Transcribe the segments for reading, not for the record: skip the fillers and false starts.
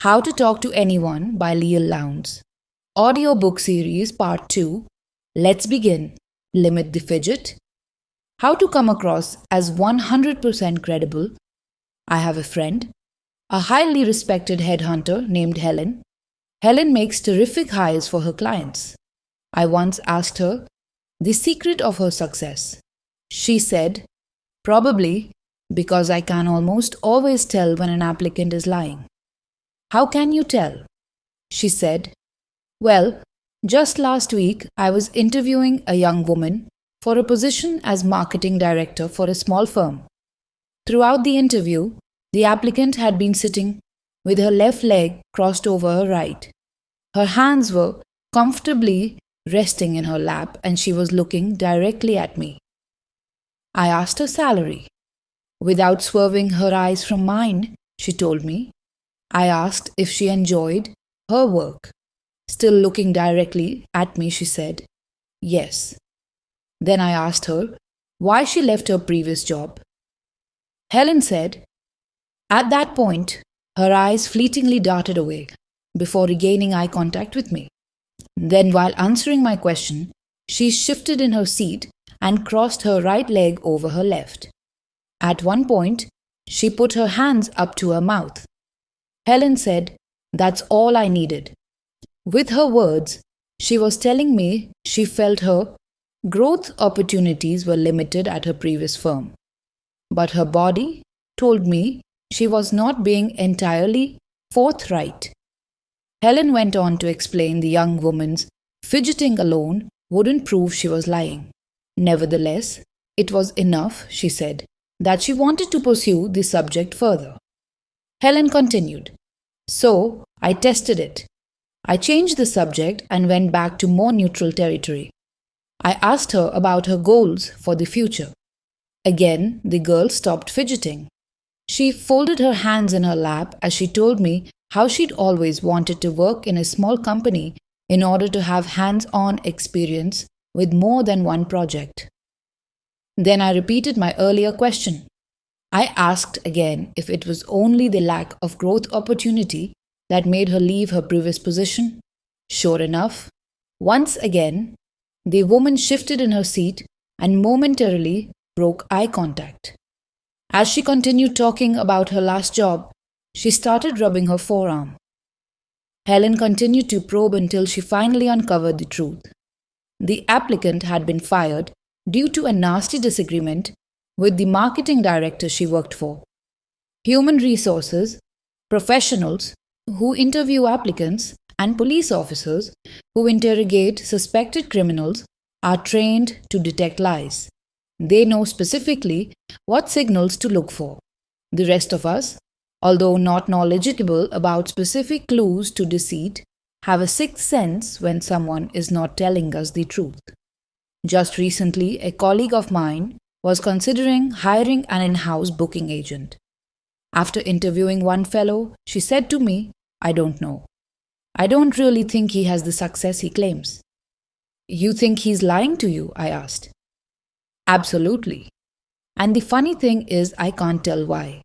How to Talk to Anyone by Leil Lowndes. Audiobook series part 2. Let's begin. Limit the fidget. How to come across as 100% credible. I have a friend, a highly respected headhunter named Helen. Helen makes terrific hires for her clients. I once asked her the secret of her success. She said, probably because I can almost always tell when an applicant is lying. How can you tell? She said, well, just last week I was interviewing a young woman for a position as marketing director for a small firm. Throughout the interview, the applicant had been sitting with her left leg crossed over her right. Her hands were comfortably resting in her lap and she was looking directly at me. I asked her salary. Without swerving her eyes from mine, she told me. I asked if she enjoyed her work. Still looking directly at me, she said, yes. Then I asked her why she left her previous job. Helen said, at that point, her eyes fleetingly darted away before regaining eye contact with me. Then, while answering my question, she shifted in her seat and crossed her right leg over her left. At one point, she put her hands up to her mouth. Helen said, that's all I needed. With her words, she was telling me she felt her growth opportunities were limited at her previous firm. But her body told me she was not being entirely forthright. Helen went on to explain the young woman's fidgeting alone wouldn't prove she was lying. Nevertheless, it was enough, she said, that she wanted to pursue the subject further. Helen continued, so I tested it. I changed the subject and went back to more neutral territory. I asked her about her goals for the future. Again, the girl stopped fidgeting. She folded her hands in her lap as she told me how she'd always wanted to work in a small company in order to have hands-on experience with more than one project. Then I repeated my earlier question. I asked again if it was only the lack of growth opportunity that made her leave her previous position. Sure enough, once again, the woman shifted in her seat and momentarily broke eye contact. As she continued talking about her last job, she started rubbing her forearm. Helen continued to probe until she finally uncovered the truth. The applicant had been fired due to a nasty disagreement with the marketing director she worked for. Human resources professionals who interview applicants and police officers who interrogate suspected criminals are trained to detect lies. They know specifically what signals to look for. The rest of us, although not knowledgeable about specific clues to deceit, have a sixth sense when someone is not telling us the truth. Just recently, a colleague of mine was considering hiring an in-house booking agent. After interviewing one fellow, she said to me, I don't know. I don't really think he has the success he claims. You think he's lying to you? I asked. Absolutely. And the funny thing is, I can't tell why.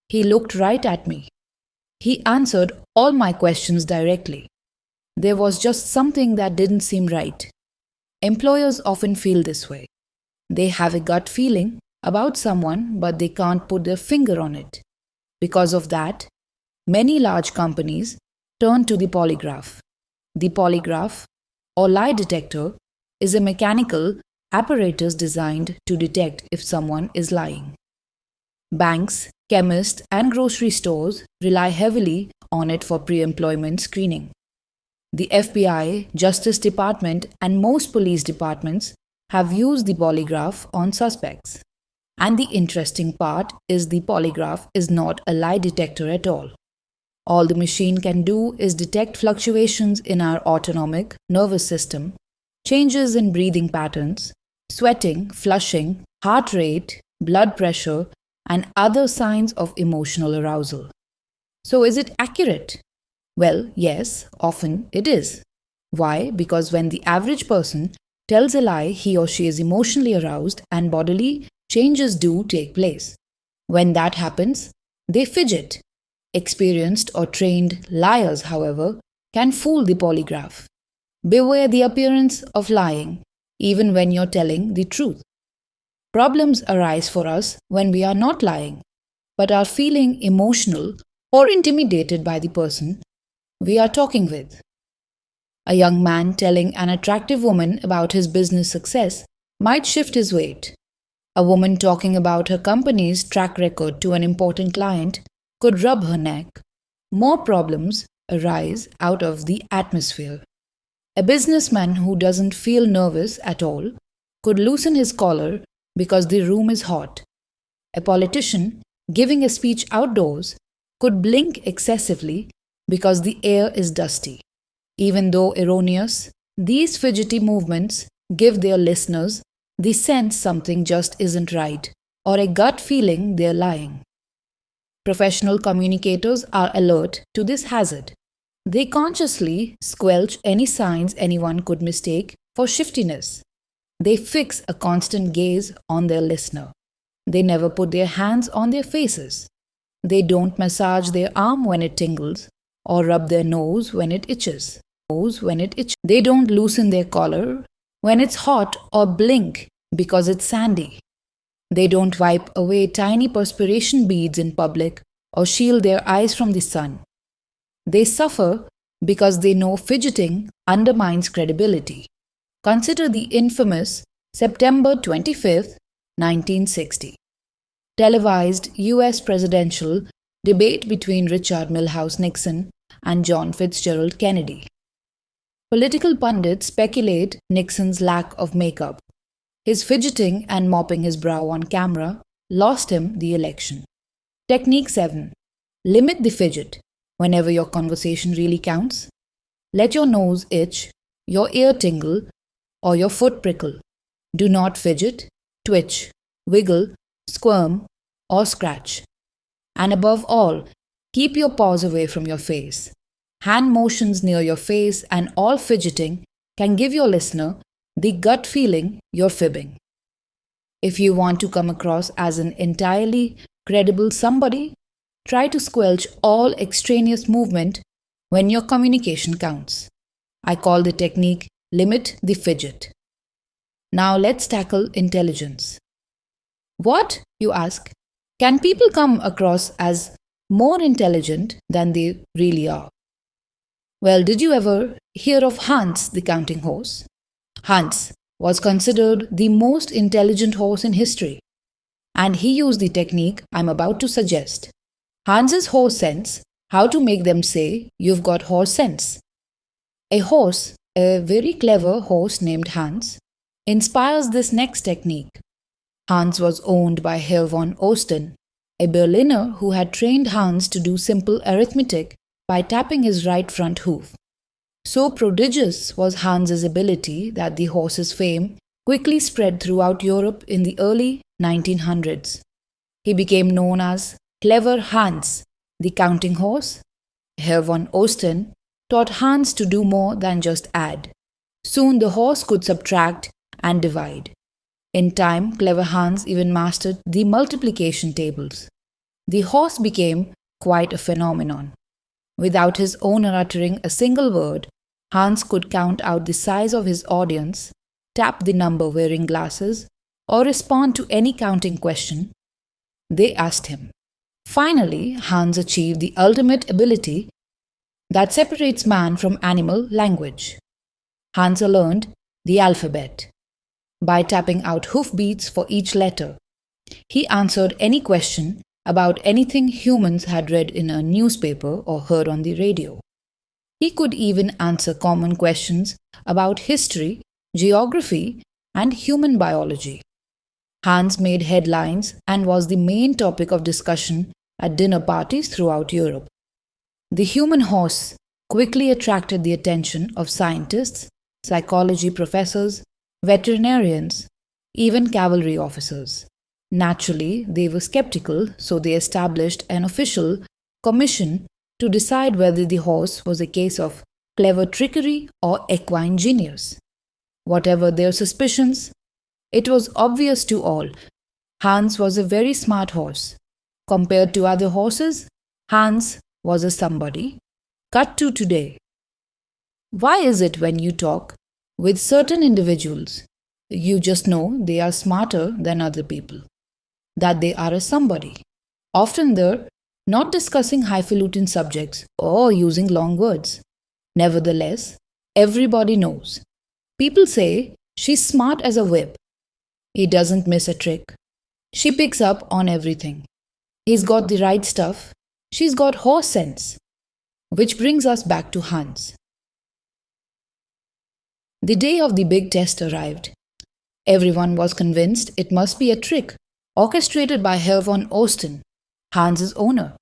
He looked right at me. He answered all my questions directly. There was just something that didn't seem right. Employers often feel this way. They have a gut feeling about someone, but they can't put their finger on it. Because of that, many large companies turn to the polygraph. The polygraph, or lie detector, is a mechanical apparatus designed to detect if someone is lying. Banks, chemists, and grocery stores rely heavily on it for pre-employment screening. The FBI, Justice Department, and most police departments have used the polygraph on suspects. And the interesting part is the polygraph is not a lie detector at all. All the machine can do is detect fluctuations in our autonomic nervous system, changes in breathing patterns, sweating, flushing, heart rate, blood pressure, and other signs of emotional arousal. So is it accurate? Well, yes, often it is. Why? Because when the average person tells a lie, he or she is emotionally aroused and bodily changes do take place. When that happens, they fidget. Experienced or trained liars, however, can fool the polygraph. Beware the appearance of lying, even when you're telling the truth. Problems arise for us when we are not lying, but are feeling emotional or intimidated by the person we are talking with. A young man telling an attractive woman about his business success might shift his weight. A woman talking about her company's track record to an important client could rub her neck. More problems arise out of the atmosphere. A businessman who doesn't feel nervous at all could loosen his collar because the room is hot. A politician giving a speech outdoors could blink excessively because the air is dusty. Even though erroneous, these fidgety movements give their listeners the sense something just isn't right, or a gut feeling they're lying. Professional communicators are alert to this hazard. They consciously squelch any signs anyone could mistake for shiftiness. They fix a constant gaze on their listener. They never put their hands on their faces. They don't massage their arm when it tingles or rub their nose when it itches. They don't loosen their collar when it's hot or blink because it's sandy. They don't wipe away tiny perspiration beads in public or shield their eyes from the sun. They suffer because they know fidgeting undermines credibility. Consider the infamous September 25, 1960 televised US presidential debate between Richard Milhous Nixon and John Fitzgerald Kennedy. Political pundits speculate Nixon's lack of makeup. His fidgeting and mopping his brow on camera lost him the election. Technique 7. Limit the fidget whenever your conversation really counts. Let your nose itch, your ear tingle, or your foot prickle. Do not fidget, twitch, wiggle, squirm, or scratch. And above all, keep your paws away from your face. Hand motions near your face and all fidgeting can give your listener the gut feeling you're fibbing. If you want to come across as an entirely credible somebody, try to squelch all extraneous movement when your communication counts. I call the technique limit the fidget. Now let's tackle intelligence. What, you ask, can people come across as more intelligent than they really are? Well, did you ever hear of Hans, the counting horse? Hans was considered the most intelligent horse in history, and he used the technique I'm about to suggest. Hans's horse sense how to make them say you've got horse sense. A very clever horse named Hans, inspires this next technique. Hans was owned by Herr von Osten, a Berliner who had trained Hans to do simple arithmetic by tapping his right front hoof. So prodigious was Hans's ability that the horse's fame quickly spread throughout Europe in the early 1900s. He became known as Clever Hans, the counting horse. Herr von Osten taught Hans to do more than just add. Soon the horse could subtract and divide. In time, Clever Hans even mastered the multiplication tables. The horse became quite a phenomenon. Without his owner uttering a single word, Hans could count out the size of his audience, tap the number wearing glasses, or respond to any counting question they asked him. Finally, Hans achieved the ultimate ability that separates man from animal language. Hans learned the alphabet. By tapping out hoofbeats for each letter, he answered any question about anything humans had read in a newspaper or heard on the radio. He could even answer common questions about history, geography, and human biology. Hans made headlines and was the main topic of discussion at dinner parties throughout Europe. The human horse quickly attracted the attention of scientists, psychology professors, veterinarians, even cavalry officers. Naturally, they were skeptical, so they established an official commission to decide whether the horse was a case of clever trickery or equine genius. Whatever their suspicions, it was obvious to all. Hans was a very smart horse. Compared to other horses, Hans was a somebody. Cut to today. Why is it when you talk with certain individuals, you just know they are smarter than other people, that they are a somebody? Often they're not discussing highfalutin subjects or using long words. Nevertheless, everybody knows. People say she's smart as a whip. He doesn't miss a trick. She picks up on everything. He's got the right stuff. She's got horse sense. Which brings us back to Hans. The day of the big test arrived. Everyone was convinced it must be a trick orchestrated by Herr von Osten, Hans's owner.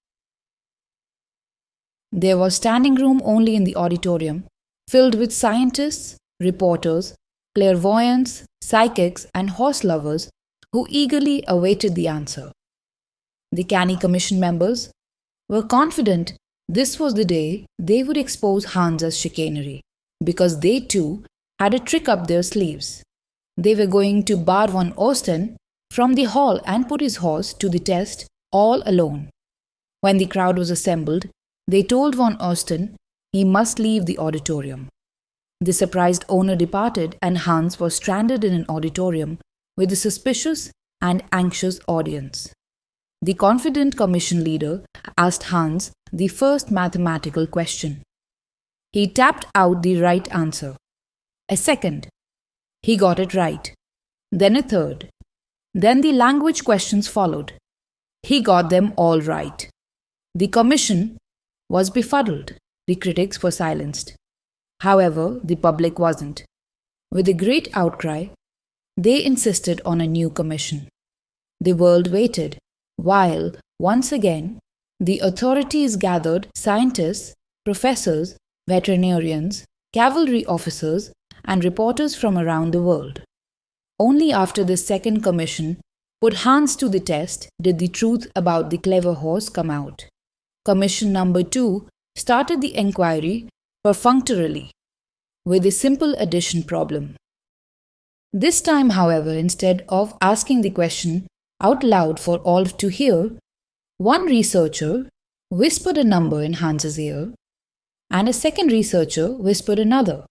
There was standing room only in the auditorium, filled with scientists, reporters, clairvoyants, psychics, and horse lovers who eagerly awaited the answer. The Canny Commission members were confident this was the day they would expose Hans as chicanery, because they too had a trick up their sleeves. They were going to bar von Osten from the hall and put his horse to the test all alone. When the crowd was assembled, they told von Osten he must leave the auditorium. The surprised owner departed, and Hans was stranded in an auditorium with a suspicious and anxious audience. The confident commission leader asked Hans the first mathematical question. He tapped out the right answer. A second. He got it right. Then a third. Then the language questions followed. He got them all right. The commission was befuddled. The critics were silenced. However, the public wasn't. With a great outcry, they insisted on a new commission. The world waited, while, once again, the authorities gathered scientists, professors, veterinarians, cavalry officers, and reporters from around the world. Only after the second commission put Hans to the test did the truth about the clever horse come out. Commission number 2 started the inquiry perfunctorily with a simple addition problem. This time, however, instead of asking the question out loud for all to hear, one researcher whispered a number in Hans's ear, and a second researcher whispered another.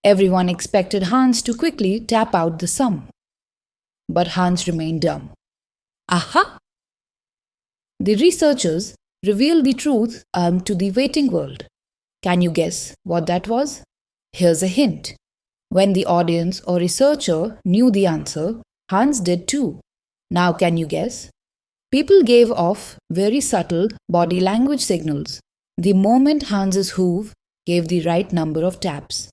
Everyone expected Hans to quickly tap out the sum. But Hans remained dumb. Aha! The researchers revealed the truth to the waiting world. Can you guess what that was? Here's a hint. When the audience or researcher knew the answer, Hans did too. Now can you guess? People gave off very subtle body language signals the moment Hans's hoof gave the right number of taps.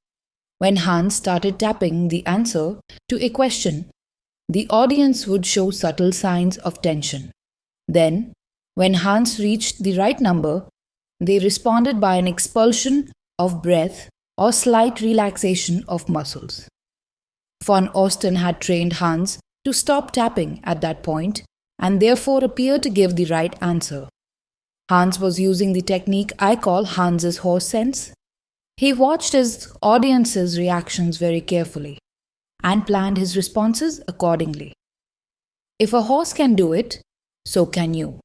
When Hans started tapping the answer to a question, the audience would show subtle signs of tension. Then, when Hans reached the right number, they responded by an expulsion of breath or slight relaxation of muscles. Von Osten had trained Hans to stop tapping at that point and therefore appeared to give the right answer. Hans was using the technique I call Hans's horse sense. He watched his audience's reactions very carefully and planned his responses accordingly. If a horse can do it, so can you.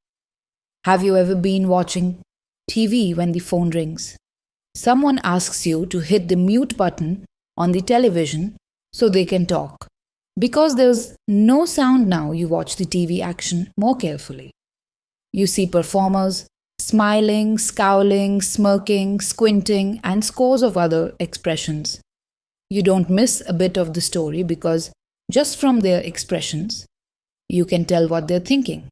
Have you ever been watching TV when the phone rings? Someone asks you to hit the mute button on the television so they can talk. Because there's no sound now, you watch the TV action more carefully. You see performers smiling, scowling, smirking, squinting, and scores of other expressions. You don't miss a bit of the story because just from their expressions, you can tell what they're thinking.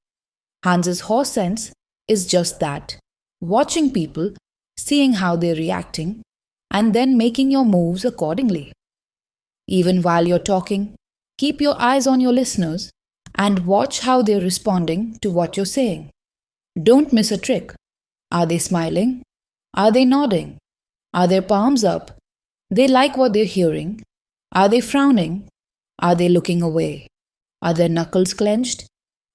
Hans's horse sense is just that, watching people, seeing how they're reacting, and then making your moves accordingly. Even while you're talking, keep your eyes on your listeners and watch how they're responding to what you're saying. Don't miss a trick. Are they smiling? Are they nodding? Are their palms up? They like what they're hearing. Are they frowning? Are they looking away? Are their knuckles clenched?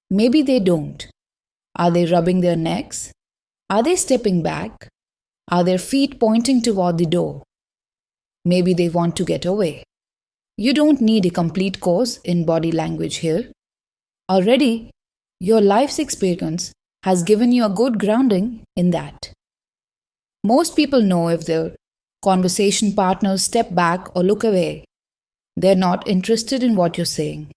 Maybe they don't. Are they rubbing their necks? Are they stepping back? Are their feet pointing toward the door? Maybe they want to get away. You don't need a complete course in body language here. Already, your life's experience has given you a good grounding in that. Most people know if their conversation partners step back or look away. They're not interested in what you're saying.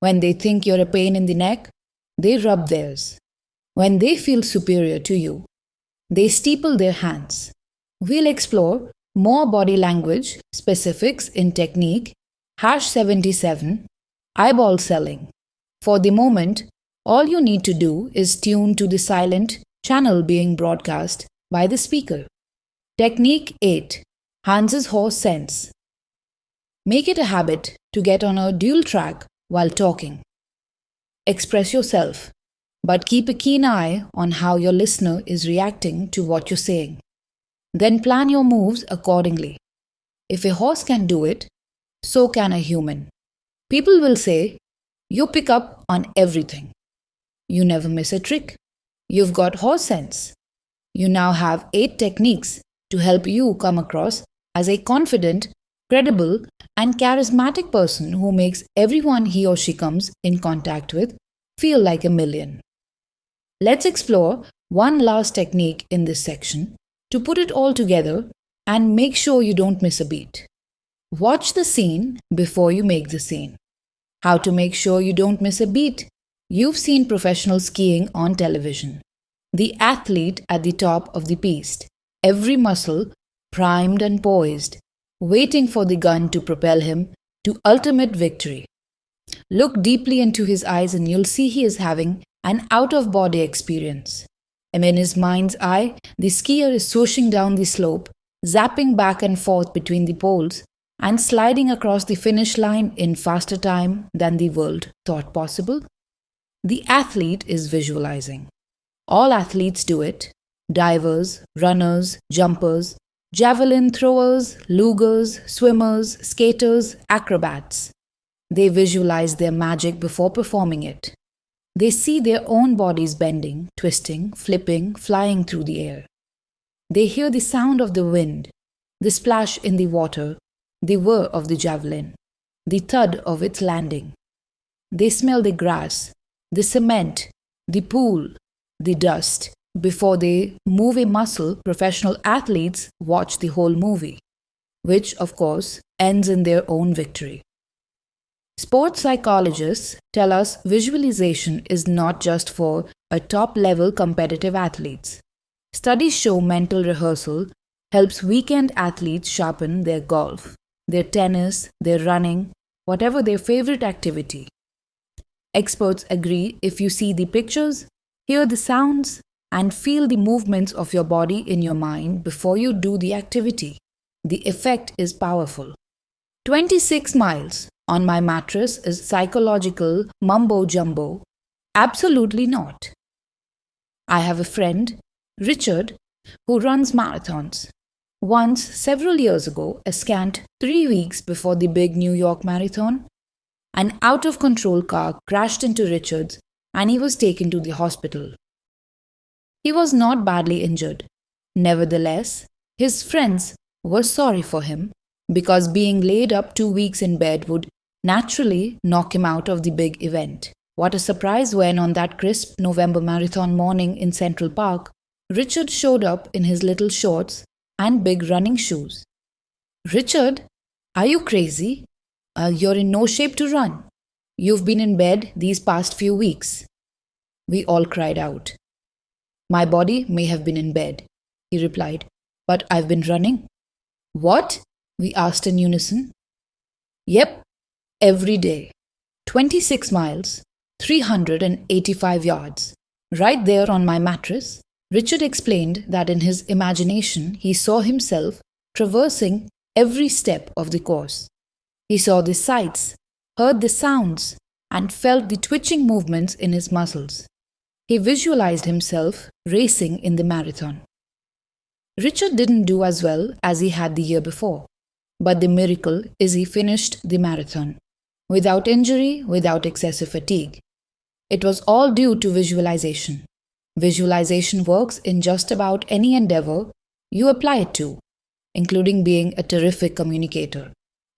When they think you're a pain in the neck, they rub theirs. When they feel superior to you, they steeple their hands. We'll explore more body language specifics in technique #77 eyeball selling. For the moment, all you need to do is tune to the silent channel being broadcast by the speaker. Technique 8 Hans's horse sense. Make it a habit to get on a dual track while talking. Express yourself, but keep a keen eye on how your listener is reacting to what you're saying. Then plan your moves accordingly. If a horse can do it, so can a human. People will say, you pick up on everything. You never miss a trick. You've got horse sense. You now have 8 techniques to help you come across as a confident, credible, and charismatic person who makes everyone he or she comes in contact with feel like a million. Let's explore one last technique in this section to put it all together and make sure you don't miss a beat. Watch the scene before you make the scene. How to make sure you don't miss a beat? You've seen professional skiing on television. The athlete at the top of the piste, every muscle primed and poised, waiting for the gun to propel him to ultimate victory. Look deeply into his eyes and you'll see he is having an out-of-body experience. And in his mind's eye, the skier is swooshing down the slope, zapping back and forth between the poles, and sliding across the finish line in faster time than the world thought possible. The athlete is visualizing. All athletes do it. Divers, runners, jumpers, javelin throwers, lugers, swimmers, skaters, acrobats. They visualize their magic before performing it. They see their own bodies bending, twisting, flipping, flying through the air. They hear the sound of the wind, the splash in the water, the whir of the javelin, the thud of its landing. They smell the grass, the cement, the pool, the dust. Before they move a muscle, professional athletes watch the whole movie, which, of course, ends in their own victory. Sports psychologists tell us visualization is not just for a top-level competitive athletes. Studies show mental rehearsal helps weekend athletes sharpen their golf, their tennis, their running, whatever their favorite activity. Experts agree if you see the pictures, hear the sounds, and feel the movements of your body in your mind before you do the activity, the effect is powerful. 26 miles on my mattress is psychological mumbo-jumbo. Absolutely not. I have a friend, Richard, who runs marathons. Once, several years ago, a scant 3 weeks before the big New York marathon, an out-of-control car crashed into Richard's and he was taken to the hospital. He was not badly injured. Nevertheless, his friends were sorry for him because being laid up 2 weeks in bed would naturally knock him out of the big event. What a surprise when on that crisp November marathon morning in Central Park, Richard showed up in his little shorts and big running shoes. Richard, are you crazy? You're in no shape to run. You've been in bed these past few weeks. We all cried out. My body may have been in bed, he replied, but I've been running. What? We asked in unison. Yep, every day. 26 miles, 385 yards. Right there on my mattress, Richard explained that in his imagination he saw himself traversing every step of the course. He saw the sights, heard the sounds, and felt the twitching movements in his muscles. He visualized himself racing in the marathon. Richard didn't do as well as he had the year before, but the miracle is he finished the marathon, without injury, without excessive fatigue. It was all due to visualization. Visualization works in just about any endeavor you apply it to, including being a terrific communicator.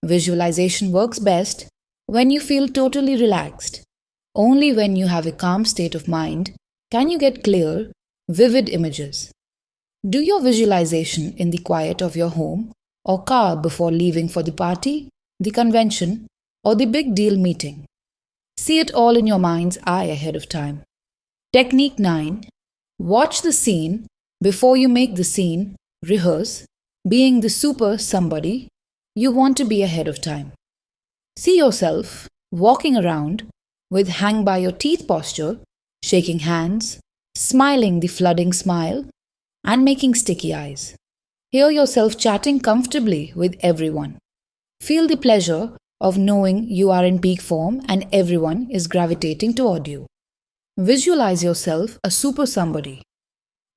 Visualization works best when you feel totally relaxed. Only when you have a calm state of mind Can you get clear, vivid images? Do your visualization in the quiet of your home or car before leaving for the party, the convention, or the big deal meeting. See it all in your mind's eye ahead of time. Technique 9. Watch the scene before you make the scene, rehearse, being the super somebody you want to be ahead of time. See yourself walking around with hang by your teeth posture, shaking hands, smiling the flooding smile, and making sticky eyes. Hear yourself chatting comfortably with everyone. Feel the pleasure of knowing you are in peak form and everyone is gravitating toward you. Visualize yourself a super somebody.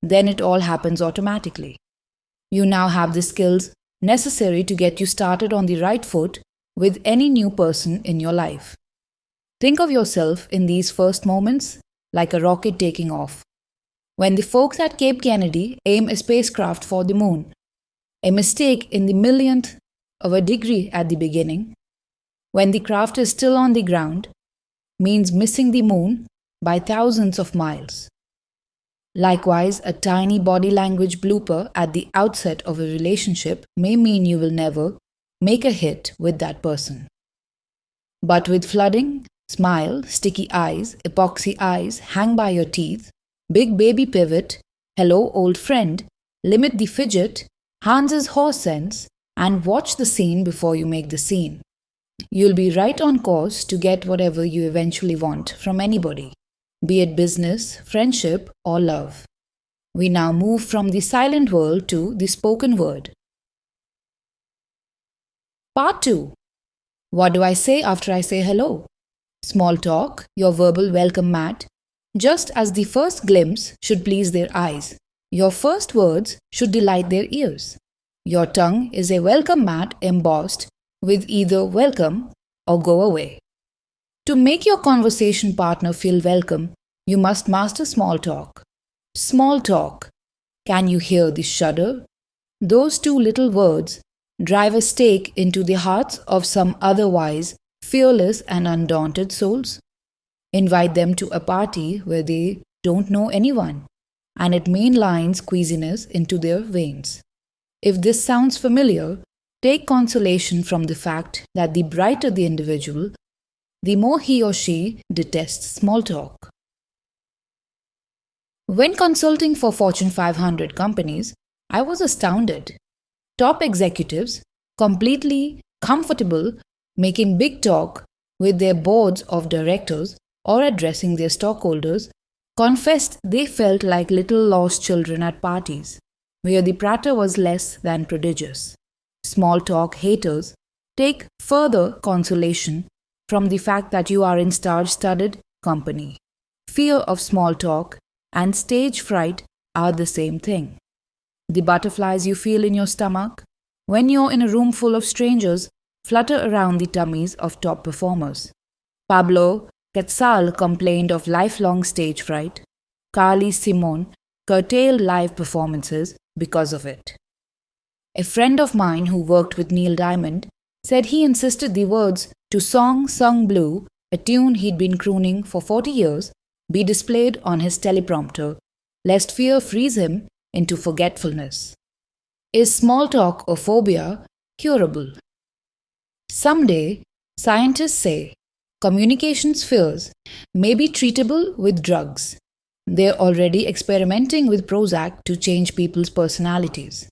Then it all happens automatically. You now have the skills necessary to get you started on the right foot with any new person in your life. Think of yourself in these first moments like a rocket taking off. When the folks at Cape Kennedy aim a spacecraft for the moon, a mistake in the millionth of a degree at the beginning, when the craft is still on the ground, means missing the moon by thousands of miles. Likewise, a tiny body language blooper at the outset of a relationship may mean you will never make a hit with that person. But with flooding, smile, sticky eyes, epoxy eyes, hang by your teeth, big baby pivot, hello old friend, limit the fidget, Hans's horse sense, and watch the scene before you make the scene. You'll be right on course to get whatever you eventually want from anybody, be it business, friendship, or love. We now move from the silent world to the spoken word. Part 2. What do I say after I say hello? Small talk, your verbal welcome mat, just as the first glimpse should please their eyes. Your first words should delight their ears. Your tongue is a welcome mat embossed with either welcome or go away. To make your conversation partner feel welcome, you must master small talk. Small talk. Can you hear the shudder? Those two little words drive a stake into the hearts of some otherwise fearless and undaunted souls. Invite them to a party where they don't know anyone, and it mainlines queasiness into their veins. If this sounds familiar, take consolation from the fact that the brighter the individual, the more he or she detests small talk. When consulting for Fortune 500 companies, I was astounded. Top executives, completely comfortable making big talk with their boards of directors or addressing their stockholders, confessed they felt like little lost children at parties, where the pratter was less than prodigious. Small talk haters take further consolation from the fact that you are in star-studded company. Fear of small talk and stage fright are the same thing. The butterflies you feel in your stomach when you're in a room full of strangers flutter around the tummies of top performers. Pablo Quetzal complained of lifelong stage fright. Carly Simon curtailed live performances because of it. A friend of mine who worked with Neil Diamond said he insisted the words to Song Sung Blue, a tune he'd been crooning for 40 years, be displayed on his teleprompter, lest fear freeze him into forgetfulness. Is small talk or phobia curable? Someday, scientists say communication spheres may be treatable with drugs. They're already experimenting with Prozac to change people's personalities.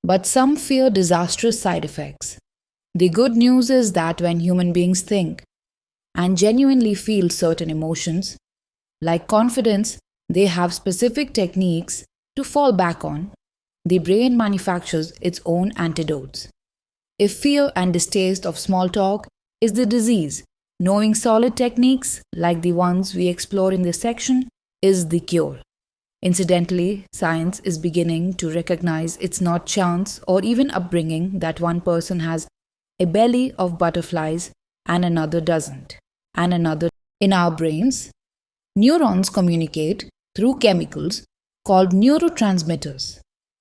But some fear disastrous side effects. The good news is that when human beings think and genuinely feel certain emotions, like confidence, they have specific techniques to fall back on. The brain manufactures its own antidotes. If fear and distaste of small talk is the disease, knowing solid techniques like the ones we explore in this section is the cure. Incidentally, science is beginning to recognize it's not chance or even upbringing that one person has a belly of butterflies and another doesn't. In our brains, neurons communicate through chemicals called neurotransmitters.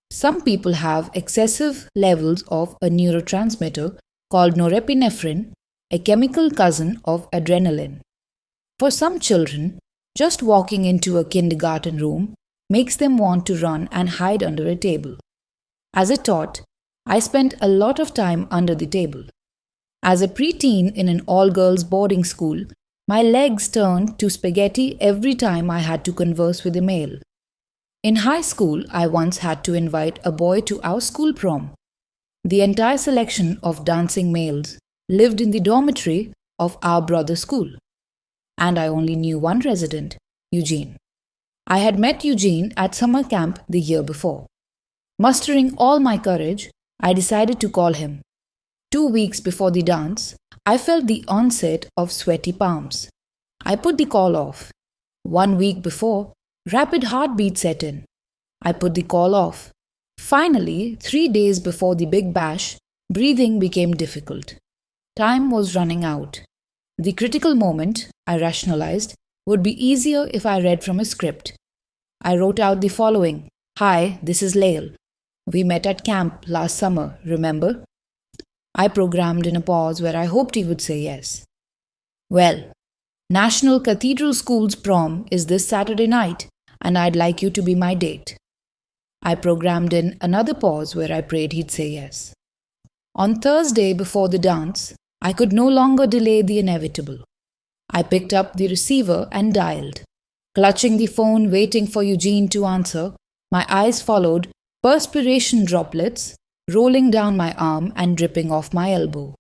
Some people have excessive levels of a neurotransmitter called norepinephrine, a chemical cousin of adrenaline. For some children, Just walking into a kindergarten room makes them want to run and hide under a table. As a tot, I spent a lot of time under the table. As a preteen in an all-girls boarding school, my legs turned to spaghetti every time I had to converse with a male. In high school, I once had to invite a boy to our school prom. The entire selection of dancing males lived in the dormitory of our brother's school. And I only knew one resident, Eugene. I had met Eugene at summer camp the year before. Mustering all my courage, I decided to call him. 2 weeks before the dance, I felt the onset of sweaty palms. I put the call off. 1 week before, rapid heartbeat set in. I put the call off. Finally, 3 days before the big bash, breathing became difficult. Time was running out. The critical moment, I rationalized, would be easier if I read from a script. I wrote out the following. Hi, this is Leil. We met at camp last summer, remember? I programmed in a pause where I hoped he would say yes. Well, National Cathedral School's prom is this Saturday night, and I'd like you to be my date. I programmed in another pause where I prayed he'd say yes. On Thursday before the dance, I could no longer delay the inevitable. I picked up the receiver and dialed. Clutching the phone, waiting for Eugene to answer, my eyes followed perspiration droplets rolling down my arm and dripping off my elbow.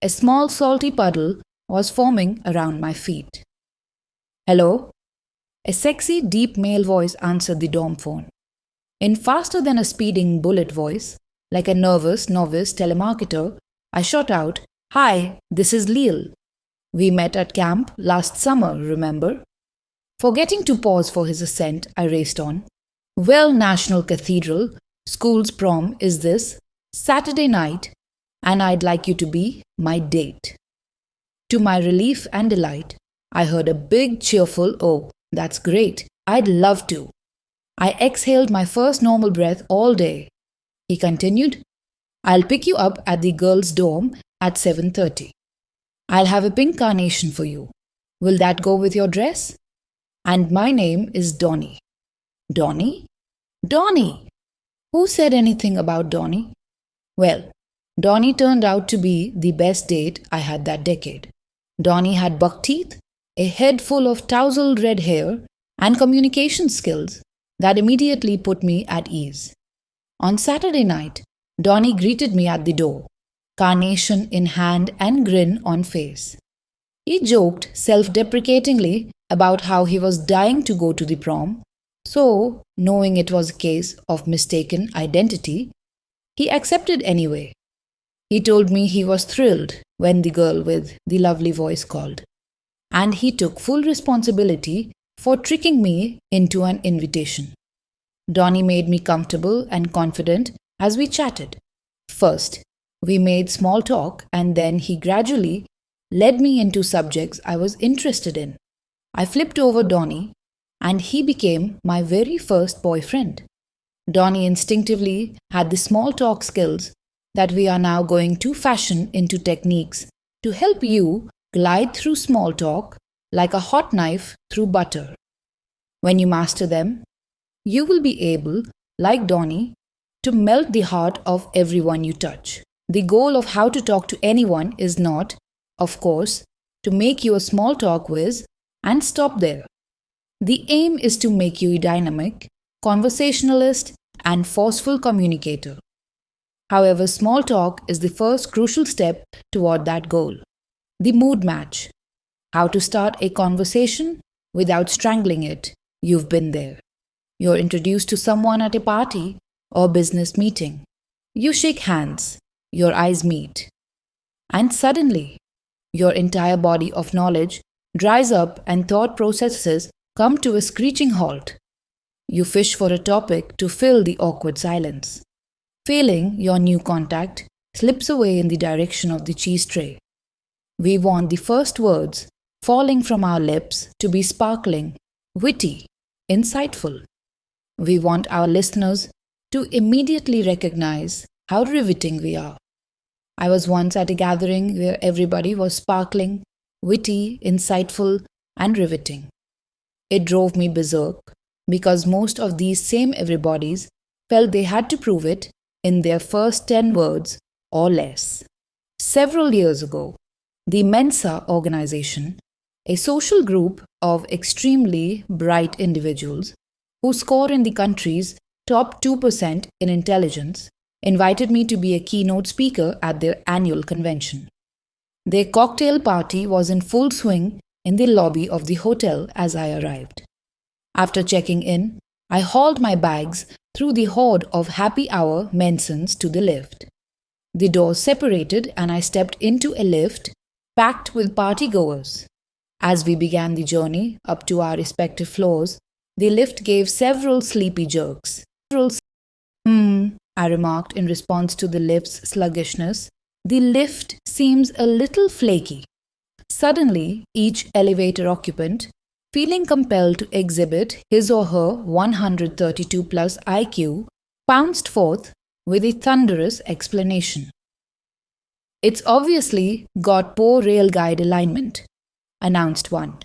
A small salty puddle was forming around my feet. Hello? A sexy, deep male voice answered the dorm phone. In faster than a speeding bullet voice, like a nervous novice telemarketer, I shot out, Hi, this is Leil. We met at camp last summer, remember? Forgetting to pause for his assent, I raced on. Well, National Cathedral, school's prom is this Saturday night, and I'd like you to be my date. To my relief and delight, I heard a big cheerful, oh, that's great, I'd love to. I exhaled my first normal breath all day. He continued, I'll pick you up at the girls' dorm at 7:30. I'll have a pink carnation for you. Will that go with your dress? And my name is Donnie. Donnie? Donnie! Who said anything about Donnie? Well, Donnie turned out to be the best date I had that decade. Donnie had buck teeth, a head full of tousled red hair, and communication skills that immediately put me at ease. On Saturday night, Donnie greeted me at the door, carnation in hand and grin on face. He joked self-deprecatingly about how he was dying to go to the prom, so, knowing it was a case of mistaken identity, he accepted anyway. He told me he was thrilled when the girl with the lovely voice called, and he took full responsibility for tricking me into an invitation. Donnie made me comfortable and confident as we chatted. First, we made small talk, and then he gradually led me into subjects I was interested in. I flipped over Donnie, and he became my very first boyfriend. Donnie instinctively had the small talk skills that we are now going to fashion into techniques to help you glide through small talk like a hot knife through butter. When you master them, you will be able, like Donnie, to melt the heart of everyone you touch. The goal of how to talk to anyone is not, of course, to make you a small talk whiz and stop there. The aim is to make you a dynamic, conversationalist, and forceful communicator. However, small talk is the first crucial step toward that goal. The mood match. How to start a conversation without strangling it. You've been there. You're introduced to someone at a party or business meeting. You shake hands. Your eyes meet. And suddenly, your entire body of knowledge dries up and thought processes come to a screeching halt. You fish for a topic to fill the awkward silence. Failing, your new contact slips away in the direction of the cheese tray. We want the first words falling from our lips to be sparkling, witty, insightful. We want our listeners to immediately recognize how riveting we are. I was once at a gathering where everybody was sparkling, witty, insightful, and riveting. It drove me berserk because most of these same everybodies felt they had to prove it in their first 10 words or less. Several years ago, the Mensa organization, a social group of extremely bright individuals who score in the country's top 2% in intelligence, invited me to be a keynote speaker at their annual convention. Their cocktail party was in full swing in the lobby of the hotel as I arrived. After checking in, I hauled my bags through the horde of happy hour Mensans to the lift. The doors separated and I stepped into a lift packed with partygoers. As we began the journey up to our respective floors, the lift gave several sleepy jerks. I remarked in response to the lift's sluggishness. The lift seems a little flaky. Suddenly, each elevator occupant, feeling compelled to exhibit his or her 132 plus IQ, pounced forth with a thunderous explanation. It's obviously got poor rail guide alignment, announced one.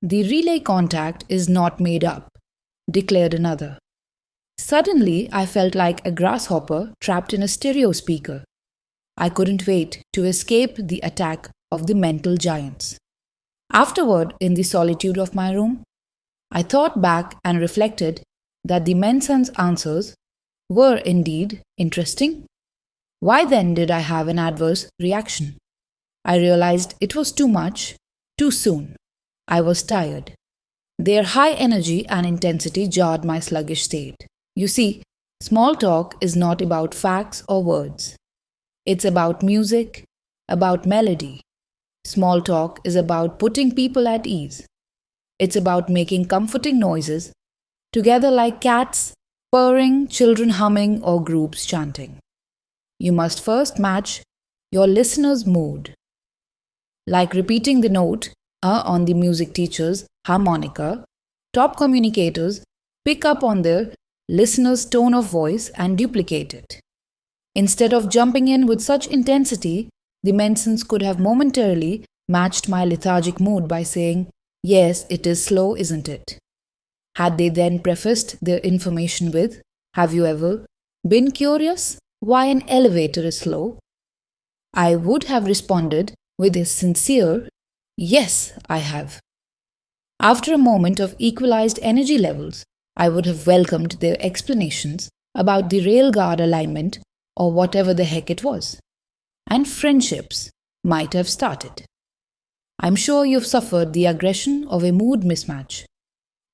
The relay contact is not made up, declared another. Suddenly, I felt like a grasshopper trapped in a stereo speaker. I couldn't wait to escape the attack of the mental giants. Afterward, in the solitude of my room, I thought back and reflected that the Menson's answers were indeed interesting. Why then did I have an adverse reaction? I realized it was too much, too soon. I was tired. Their high energy and intensity jarred my sluggish state. You see, small talk is not about facts or words. It's about music, about melody. Small talk is about putting people at ease. It's about making comforting noises, together like cats, purring, children humming, or groups chanting. You must first match your listener's mood. Like repeating the note on the music teacher's harmonica, top communicators pick up on their listener's tone of voice and duplicate it. Instead of jumping in with such intensity, the Mensons could have momentarily matched my lethargic mood by saying, "Yes, it is slow, isn't it?" Had they then prefaced their information with, "Have you ever been curious why an elevator is slow?" I would have responded with a sincere, "Yes, I have." After a moment of equalized energy levels, I would have welcomed their explanations about the railguard alignment or whatever the heck it was. And friendships might have started. I'm sure you've suffered the aggression of a mood mismatch.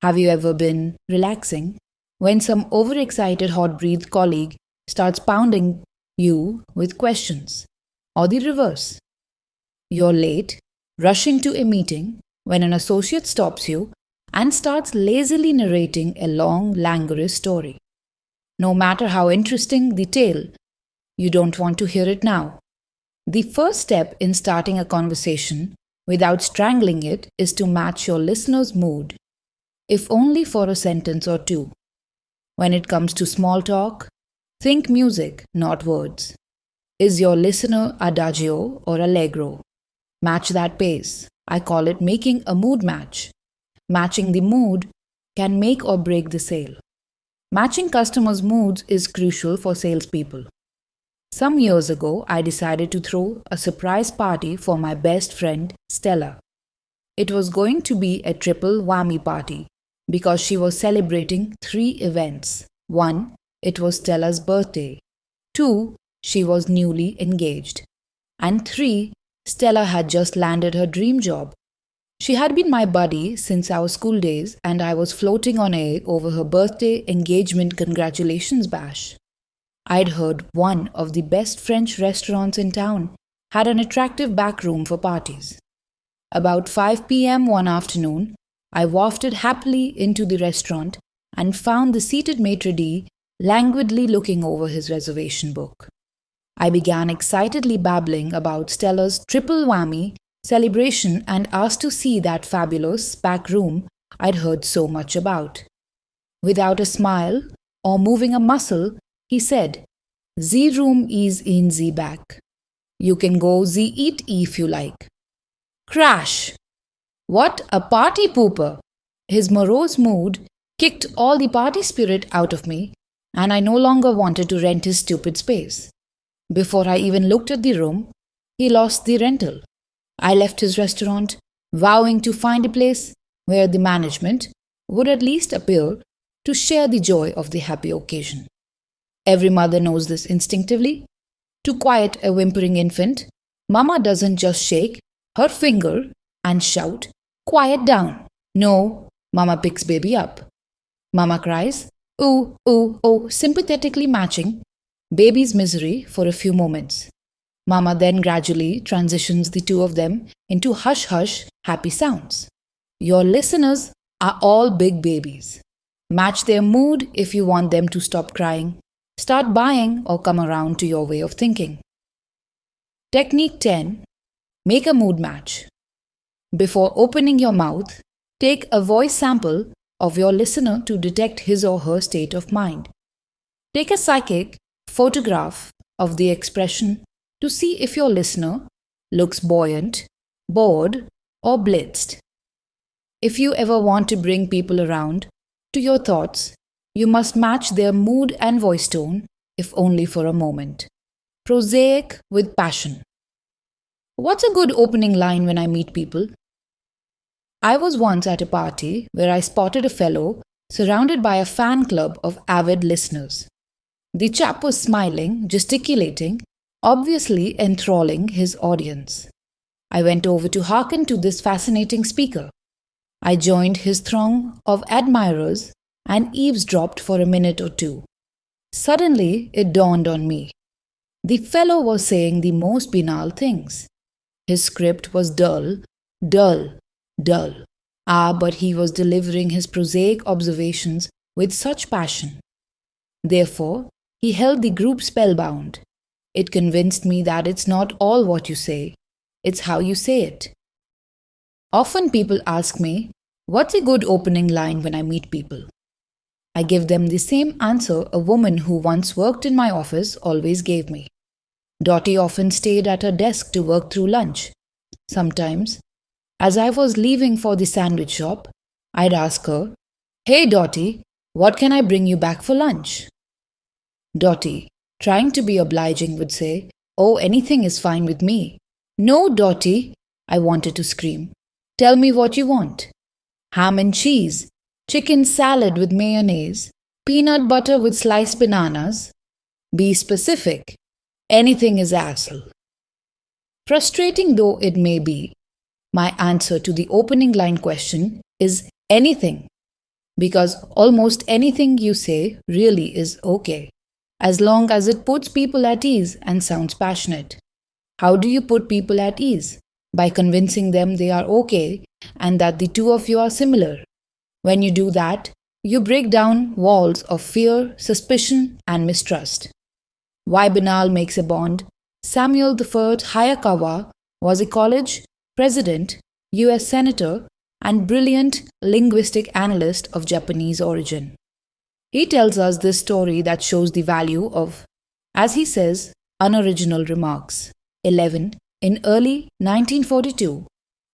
Have you ever been relaxing when some overexcited hot-breathed colleague starts pounding you with questions? Or the reverse. You're late, rushing to a meeting when an associate stops you and starts lazily narrating a long, languorous story. No matter how interesting the tale, you don't want to hear it now. The first step in starting a conversation without strangling it is to match your listener's mood, if only for a sentence or two. When it comes to small talk, think music, not words. Is your listener adagio or allegro? Match that pace. I call it making a mood match. Matching the mood can make or break the sale. Matching customers' moods is crucial for salespeople. Some years ago, I decided to throw a surprise party for my best friend, Stella. It was going to be a triple whammy party because she was celebrating 3 events. 1, it was Stella's birthday. 2, she was newly engaged. And 3, Stella had just landed her dream job. She had been my buddy since our school days, and I was floating on air over her birthday engagement congratulations bash. I'd heard one of the best French restaurants in town had an attractive back room for parties. About 5 p.m. one afternoon, I wafted happily into the restaurant and found the seated maitre d' languidly looking over his reservation book. I began excitedly babbling about Stella's triple whammy celebration and asked to see that fabulous back room I'd heard so much about. Without a smile or moving a muscle, he said, "The room is in the back. You can go the eat if you like." Crash! What a party pooper! His morose mood kicked all the party spirit out of me, and I no longer wanted to rent his stupid space. Before I even looked at the room, he lost the rental. I left his restaurant, vowing to find a place where the management would at least appear to share the joy of the happy occasion. Every mother knows this instinctively. To quiet a whimpering infant, Mama doesn't just shake her finger and shout, "Quiet down." No, Mama picks baby up. Mama cries, "Ooh, ooh, oh," sympathetically matching baby's misery for a few moments. Mama then gradually transitions the two of them into hush hush happy sounds. Your listeners are all big babies. Match their mood if you want them to stop crying. Start buying or come around to your way of thinking. Technique 10. Make a mood match. Before opening your mouth, take a voice sample of your listener to detect his or her state of mind. Take a psychic photograph of the expression to see if your listener looks buoyant, bored, or blitzed. If you ever want to bring people around to your thoughts, you must match their mood and voice tone, if only for a moment. Prosaic with passion. What's a good opening line when I meet people? I was once at a party where I spotted a fellow surrounded by a fan club of avid listeners. The chap was smiling, gesticulating, obviously enthralling his audience. I went over to hearken to this fascinating speaker. I joined his throng of admirers and eavesdropped for a minute or two. Suddenly, it dawned on me. The fellow was saying the most banal things. His script was dull, dull, dull. But he was delivering his prosaic observations with such passion. Therefore, he held the group spellbound. It convinced me that it's not all what you say, it's how you say it. Often people ask me, what's a good opening line when I meet people? I give them the same answer a woman who once worked in my office always gave me. Dottie often stayed at her desk to work through lunch. Sometimes, as I was leaving for the sandwich shop, I'd ask her, "Hey Dottie, what can I bring you back for lunch?" Dottie, trying to be obliging, would say, "Oh, anything is fine with me." "No, Dottie," I wanted to scream. "Tell me what you want." "Ham and cheese, chicken salad with mayonnaise, peanut butter with sliced bananas." Be specific. Anything is hassle. Frustrating though it may be, my answer to the opening line question is anything. Because almost anything you say really is okay, as long as it puts people at ease and sounds passionate. How do you put people at ease? By convincing them they are okay and that the two of you are similar. When you do that, you break down walls of fear, suspicion, and mistrust. Why banal makes a bond? Samuel I Hayakawa was a college president, US senator, and brilliant linguistic analyst of Japanese origin. He tells us this story that shows the value of, as he says, unoriginal remarks. 11. In early 1942,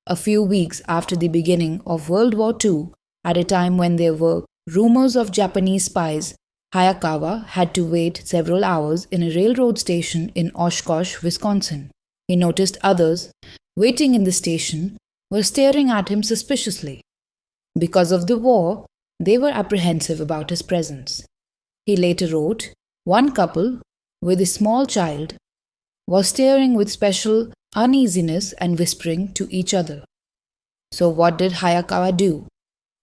a few weeks after the beginning of World War II, at a time when there were rumors of Japanese spies, Hayakawa had to wait several hours in a railroad station in Oshkosh, Wisconsin. He noticed others waiting in the station were staring at him suspiciously. Because of the war, they were apprehensive about his presence. He later wrote, one couple, with a small child, was staring with special uneasiness and whispering to each other. So what did Hayakawa do?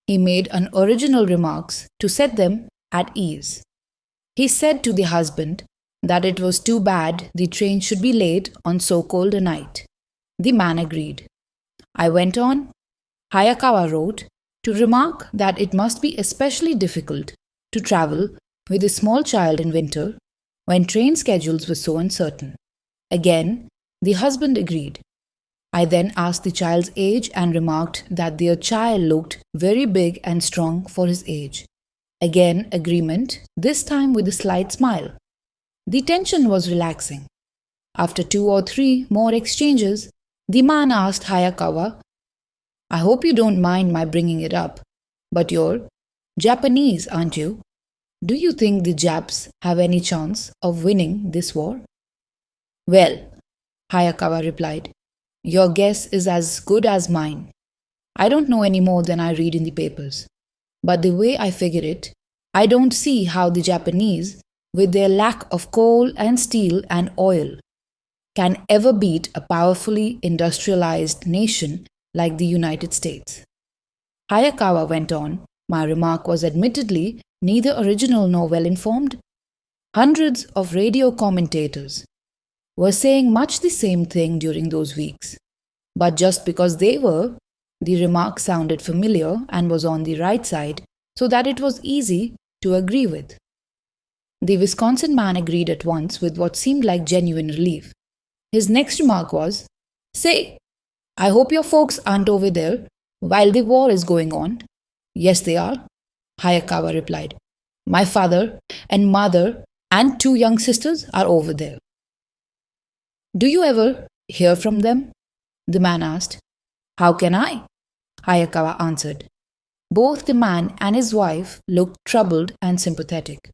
He made unoriginal remarks to set them at ease. He said to the husband that it was too bad the train should be late on so cold a night. The man agreed. I went on, Hayakawa wrote, to remark that it must be especially difficult to travel with a small child in winter when train schedules were so uncertain. Again, the husband agreed. I then asked the child's age and remarked that their child looked very big and strong for his age. Again, agreement, this time with a slight smile. The tension was relaxing. After 2 or 3 more exchanges, the man asked Hayakawa, I hope you don't mind my bringing it up, But you're Japanese, aren't you? Do you think the Japs have any chance of winning this war? Well, Hayakawa replied, your guess is as good as mine. I don't know any more than I read in the papers. But the way I figure it, I don't see how the Japanese, with their lack of coal and steel and oil, can ever beat a powerfully industrialized nation like the United States. Hayakawa went on, my remark was admittedly neither original nor well informed. Hundreds of radio commentators were saying much the same thing during those weeks. But just because they were, the remark sounded familiar and was on the right side, so that it was easy to agree with. The Wisconsin man agreed at once with what seemed like genuine relief. His next remark was, say, I hope your folks aren't over there while the war is going on. Yes, they are, Hayakawa replied. My father and mother and 2 young sisters are over there. Do you ever hear from them? The man asked. How can I? Hayakawa answered. Both the man and his wife looked troubled and sympathetic.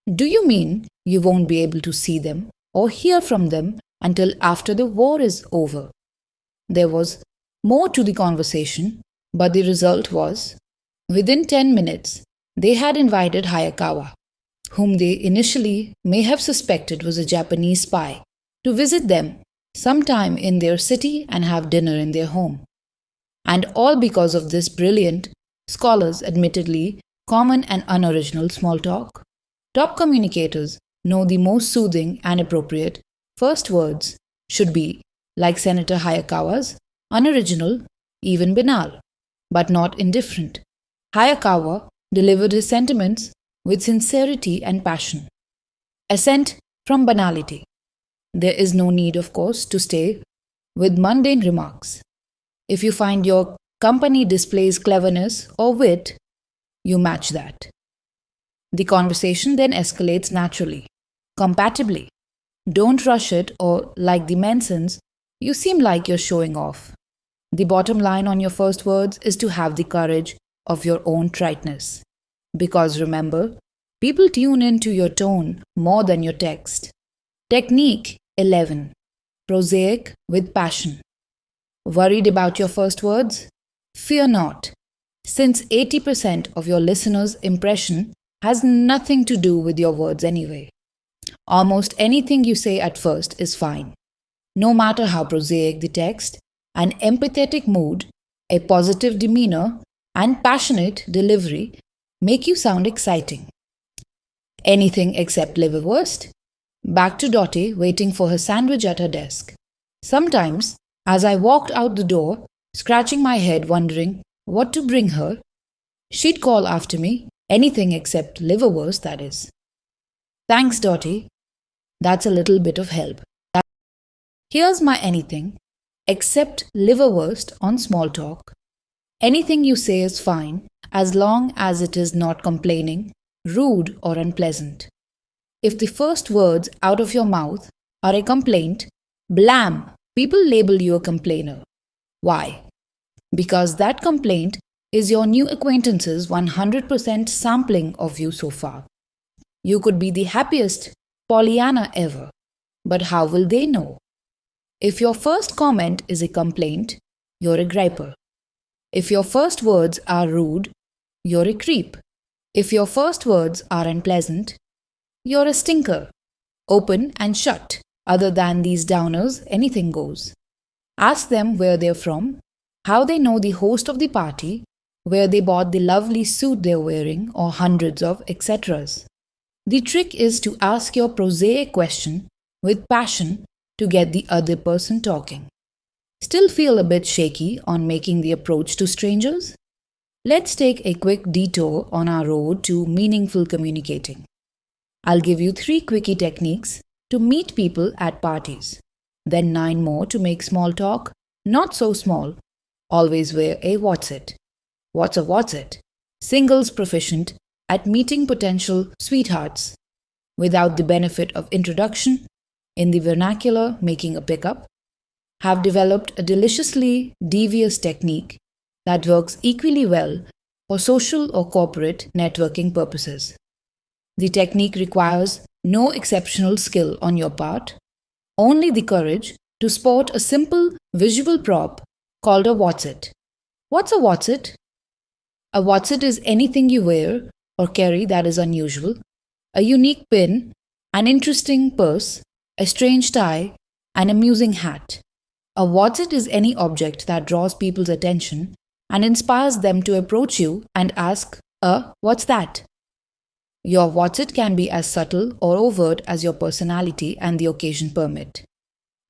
Do you mean you won't be able to see them or hear from them until after the war is over? There was more to the conversation, but the result was, within 10 minutes, they had invited Hayakawa, whom they initially may have suspected was a Japanese spy, to visit them sometime in their city and have dinner in their home. And all because of this brilliant, scholars admittedly common and unoriginal small talk. Top communicators know the most soothing and appropriate first words should be, like Senator Hayakawa's, unoriginal, even banal, but not indifferent. Hayakawa delivered his sentiments with sincerity and passion. Assent from banality. There is no need, of course, to stay with mundane remarks. If you find your company displays cleverness or wit, you match that. The conversation then escalates naturally, compatibly. Don't rush it or, like the Mansons, you seem like you're showing off. The bottom line on your first words is to have the courage of your own triteness. Because remember, people tune into your tone more than your text. Technique 11. Prosaic with passion. Worried about your first words? Fear not, since 80% of your listener's impression has nothing to do with your words anyway. Almost anything you say at first is fine. No matter how prosaic the text, an empathetic mood, a positive demeanor, and passionate delivery make you sound exciting. Anything except liverwurst? Back to Dottie waiting for her sandwich at her desk. Sometimes, as I walked out the door, scratching my head wondering what to bring her, she'd call after me, anything except liverwurst, that is. Thanks, Dottie. That's a little bit of help. Here's my anything except liverwurst on small talk. Anything you say is fine as long as it is not complaining, rude, or unpleasant. If the first words out of your mouth are a complaint, blam, people label you a complainer. Why? Because that complaint is your new acquaintance's 100% sampling of you so far. You could be the happiest Pollyanna ever, but how will they know? If your first comment is a complaint, you're a griper. If your first words are rude, you're a creep. If your first words are unpleasant, you're a stinker. Open and shut. Other than these downers, anything goes. Ask them where they're from, how they know the host of the party, where they bought the lovely suit they're wearing, or hundreds of etceteras. The trick is to ask your prosaic question with passion to get the other person talking. Still feel a bit shaky on making the approach to strangers? Let's take a quick detour on our road to meaningful communicating. I'll give you 3 quickie techniques to meet people at parties, then 9 more to make small talk not so small. Always wear a what's it. What's a what's it? Singles proficient at meeting potential sweethearts without the benefit of introduction, in the vernacular making a pickup, have developed a deliciously devious technique that works equally well for social or corporate networking purposes. The technique requires no exceptional skill on your part, only the courage to sport a simple visual prop called a what's it. What's a what's it? A what's it is anything you wear or carry that is unusual, a unique pin, an interesting purse, a strange tie, an amusing hat. A what's it is any object that draws people's attention and inspires them to approach you and ask, what's that? Your what's it can be as subtle or overt as your personality and the occasion permit.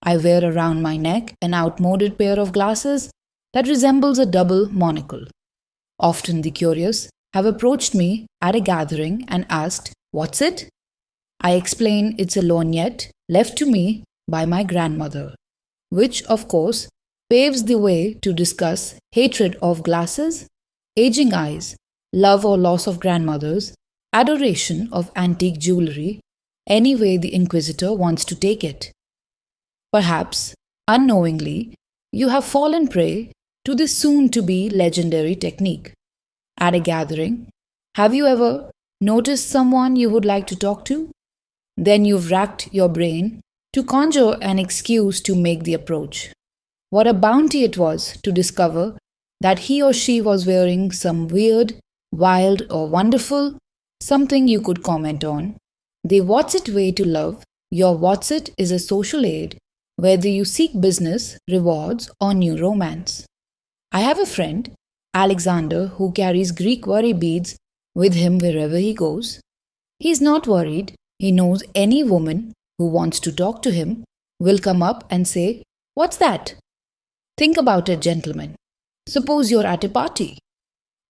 I wear around my neck an outmoded pair of glasses that resembles a double monocle. Often the curious have approached me at a gathering and asked, "What's it?" I explain it's a lorgnette left to me by my grandmother, which of course paves the way to discuss hatred of glasses, aging eyes, love or loss of grandmothers, adoration of antique jewelry, any way the inquisitor wants to take it. Perhaps, unknowingly, you have fallen prey to this soon-to-be legendary technique. At a gathering, have you ever noticed someone you would like to talk to? Then you've racked your brain to conjure an excuse to make the approach. What a bounty it was to discover that he or she was wearing some weird, wild, or wonderful something you could comment on. The What's It way to love, your What's It is a social aid, whether you seek business, rewards, or new romance. I have a friend, Alexander, who carries Greek worry beads with him wherever he goes. He's not worried. He knows any woman who wants to talk to him will come up and say, "What's that?" Think about it, gentlemen. Suppose you're at a party.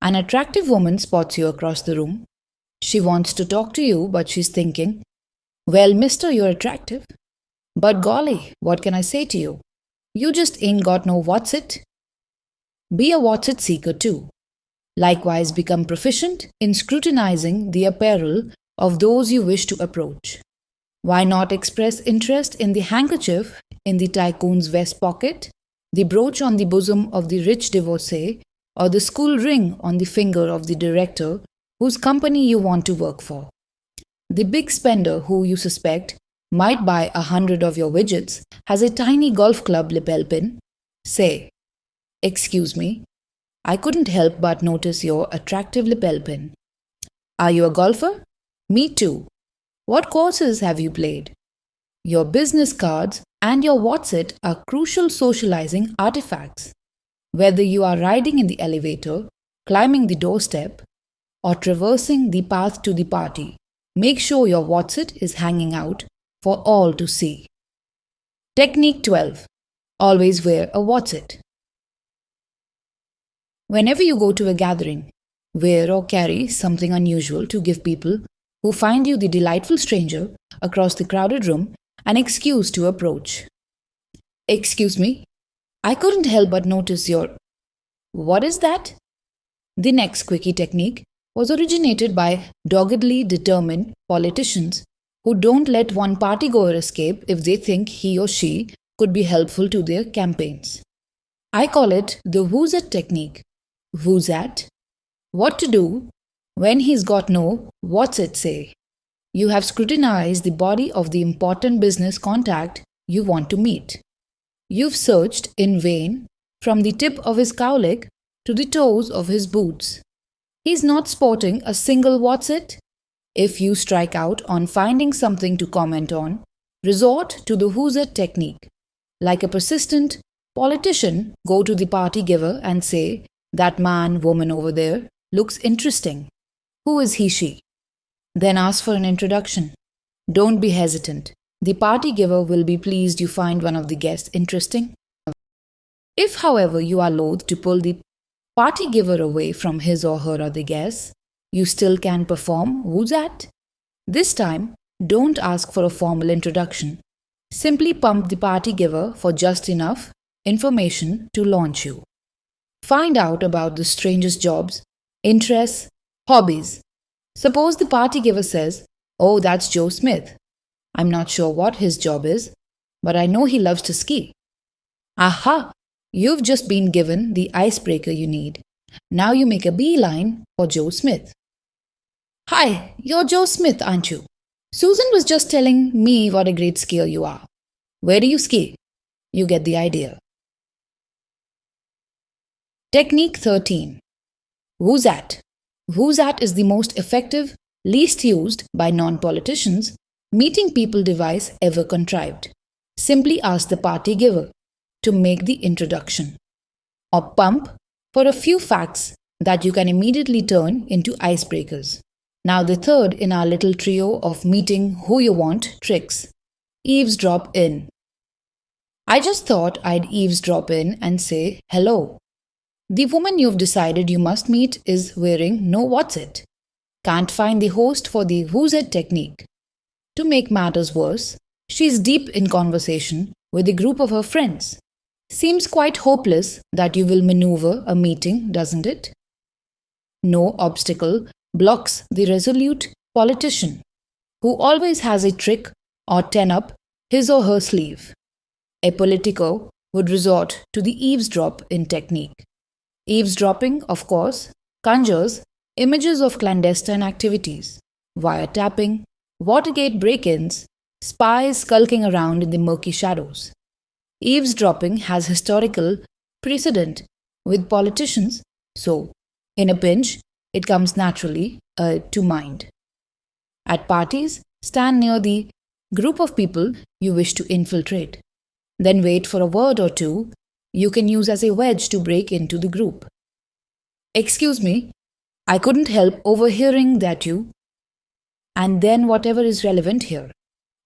An attractive woman spots you across the room. She wants to talk to you, but she's thinking, "Well, mister, you're attractive. But golly, what can I say to you? You just ain't got no what's it." Be a what's it seeker too. Likewise, become proficient in scrutinizing the apparel of those you wish to approach. Why not express interest in the handkerchief in the tycoon's vest pocket, the brooch on the bosom of the rich divorcee, or the school ring on the finger of the director whose company you want to work for? The big spender who you suspect might buy 100 of your widgets has a tiny golf club lapel pin. Say, "Excuse me, I couldn't help but notice your attractive lapel pin. Are you a golfer? Me too. What courses have you played?" Your business cards and your What's It are crucial socializing artifacts. Whether you are riding in the elevator, climbing the doorstep, or traversing the path to the party, make sure your What's It is hanging out for all to see. Technique 12. Always wear a What's It. Whenever you go to a gathering, wear or carry something unusual to give people who find you the delightful stranger across the crowded room an excuse to approach. "Excuse me, I couldn't help but notice your..." What is that? The next quickie technique was originated by doggedly determined politicians who don't let one partygoer escape if they think he or she could be helpful to their campaigns. I call it the who's it technique. Who's at? What to do when he's got no what's it say. You have scrutinized the body of the important business contact you want to meet. You've searched in vain from the tip of his cowlick to the toes of his boots. He's not sporting a single what's it. If you strike out on finding something to comment on, resort to the who's it technique. Like a persistent politician, go to the party giver and say, "That man, woman over there looks interesting. Who is he, she?" Then ask for an introduction. Don't be hesitant. The party giver will be pleased you find one of the guests interesting. If, however, you are loath to pull the party giver away from his or her other guests, you still can perform who's at. This time, don't ask for a formal introduction. Simply pump the party giver for just enough information to launch you. Find out about the stranger's jobs, interests, hobbies. Suppose the party giver says, "Oh, that's Joe Smith. I'm not sure what his job is, but I know he loves to ski." Aha! You've just been given the icebreaker you need. Now you make a beeline for Joe Smith. Hi, you're Joe Smith, aren't you? Susan was just telling me what a great skier you are. Where do you ski? You get the idea. Technique 13. Who's at? Who's at is the most effective, least used by non-politicians, meeting people device ever contrived. Simply ask the party giver to make the introduction, or pump for a few facts that you can immediately turn into icebreakers. Now the third in our little trio of meeting who you want tricks. Eavesdrop in. I just thought I'd eavesdrop in and say hello. The woman you've decided you must meet is wearing no what's it. Can't find the host for the who's it technique. To make matters worse, she's deep in conversation with a group of her friends. Seems quite hopeless that you will maneuver a meeting, doesn't it? No obstacle blocks the resolute politician, who always has a trick or 10 up his or her sleeve. A politico would resort to the eavesdrop in technique. Eavesdropping, of course, conjures images of clandestine activities, wiretapping, Watergate break-ins, spies skulking around in the murky shadows. Eavesdropping has historical precedent with politicians, so, in a pinch, it comes naturally to mind. At parties, stand near the group of people you wish to infiltrate. Then wait for a word or two you can use as a wedge to break into the group. Excuse me, I couldn't help overhearing that you. And then whatever is relevant here.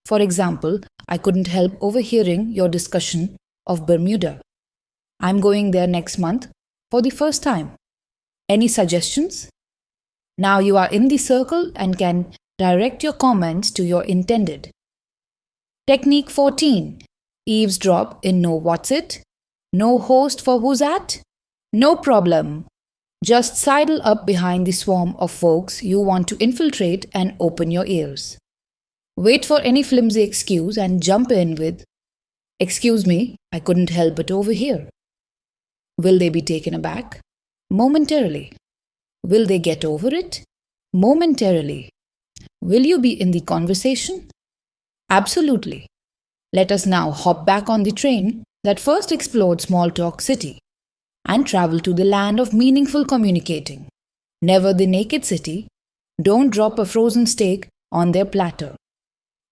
For example, I couldn't help overhearing your discussion of Bermuda. I'm going there next month for the first time. Any suggestions? Now you are in the circle and can direct your comments to your intended. Technique 14. Eavesdrop in no what's it? No host for who's at? No problem. Just sidle up behind the swarm of folks you want to infiltrate and open your ears. Wait for any flimsy excuse and jump in with, "Excuse me, I couldn't help but overhear." Will they be taken aback? Momentarily. Will they get over it? Momentarily. Will you be in the conversation? Absolutely. Let us now hop back on the train that first explored Small Talk City and travel to the land of meaningful communicating. Never the naked city. Don't drop a frozen steak on their platter.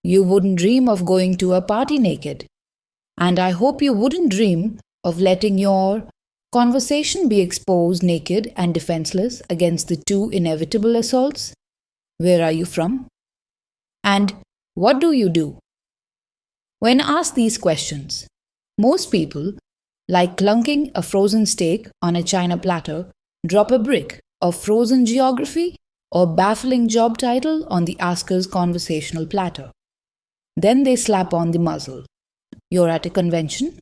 You wouldn't dream of going to a party naked. And I hope you wouldn't dream of letting your conversation be exposed naked and defenseless against the two inevitable assaults. Where are you from? And what do you do? When asked these questions, most people, like clunking a frozen steak on a china platter, drop a brick of frozen geography or baffling job title on the asker's conversational platter. Then they slap on the muzzle. You're at a convention.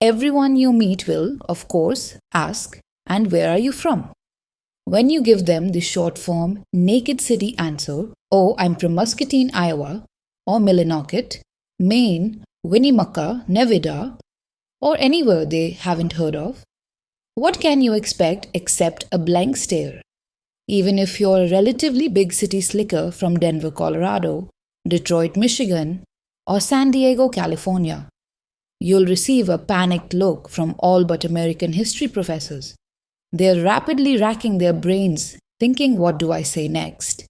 Everyone you meet will, of course, ask, "And where are you from?" When you give them the short form, naked city answer, "Oh, I'm from Muscatine, Iowa," or Millinocket, Maine, Winnemucca, Nevada, or anywhere they haven't heard of, what can you expect except a blank stare? Even if you're a relatively big city slicker from Denver, Colorado, Detroit, Michigan, or San Diego, California, you'll receive a panicked look from all but American history professors. They're rapidly racking their brains, thinking, what do I say next?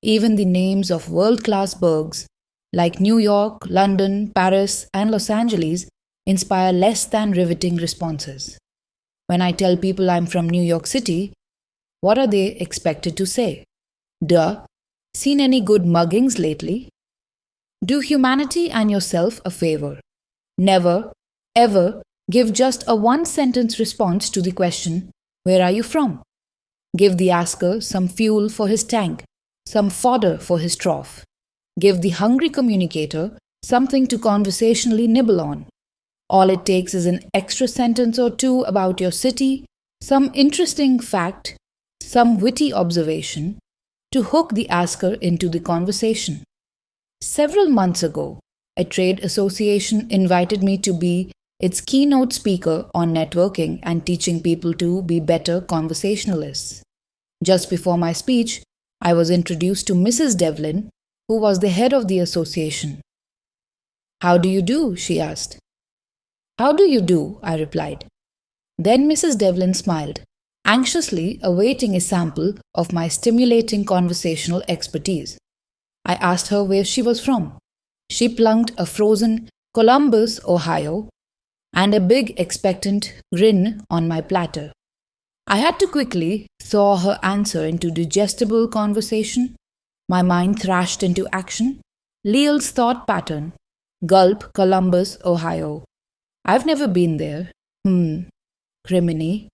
Even the names of world-class burgs like New York, London, Paris, and Los Angeles inspire less than riveting responses. When I tell people I'm from New York City, what are they expected to say? Duh, seen any good muggings lately? Do humanity and yourself a favor. Never, ever give just a one-sentence response to the question, "Where are you from?" Give the asker some fuel for his tank, some fodder for his trough. Give the hungry communicator something to conversationally nibble on. All it takes is an extra sentence or two about your city, some interesting fact, some witty observation, to hook the asker into the conversation. Several months ago, a trade association invited me to be its keynote speaker on networking and teaching people to be better conversationalists. Just before my speech, I was introduced to Mrs. Devlin, who was the head of the association. "How do you do?" she asked. "How do you do?" I replied. Then Mrs. Devlin smiled, anxiously awaiting a sample of my stimulating conversational expertise. I asked her where she was from. She plunked a frozen Columbus, Ohio, and a big expectant grin on my platter. I had to quickly thaw her answer into digestible conversation. My mind thrashed into action. Leil's thought pattern. Gulp, Columbus, Ohio. I've never been there. Criminy.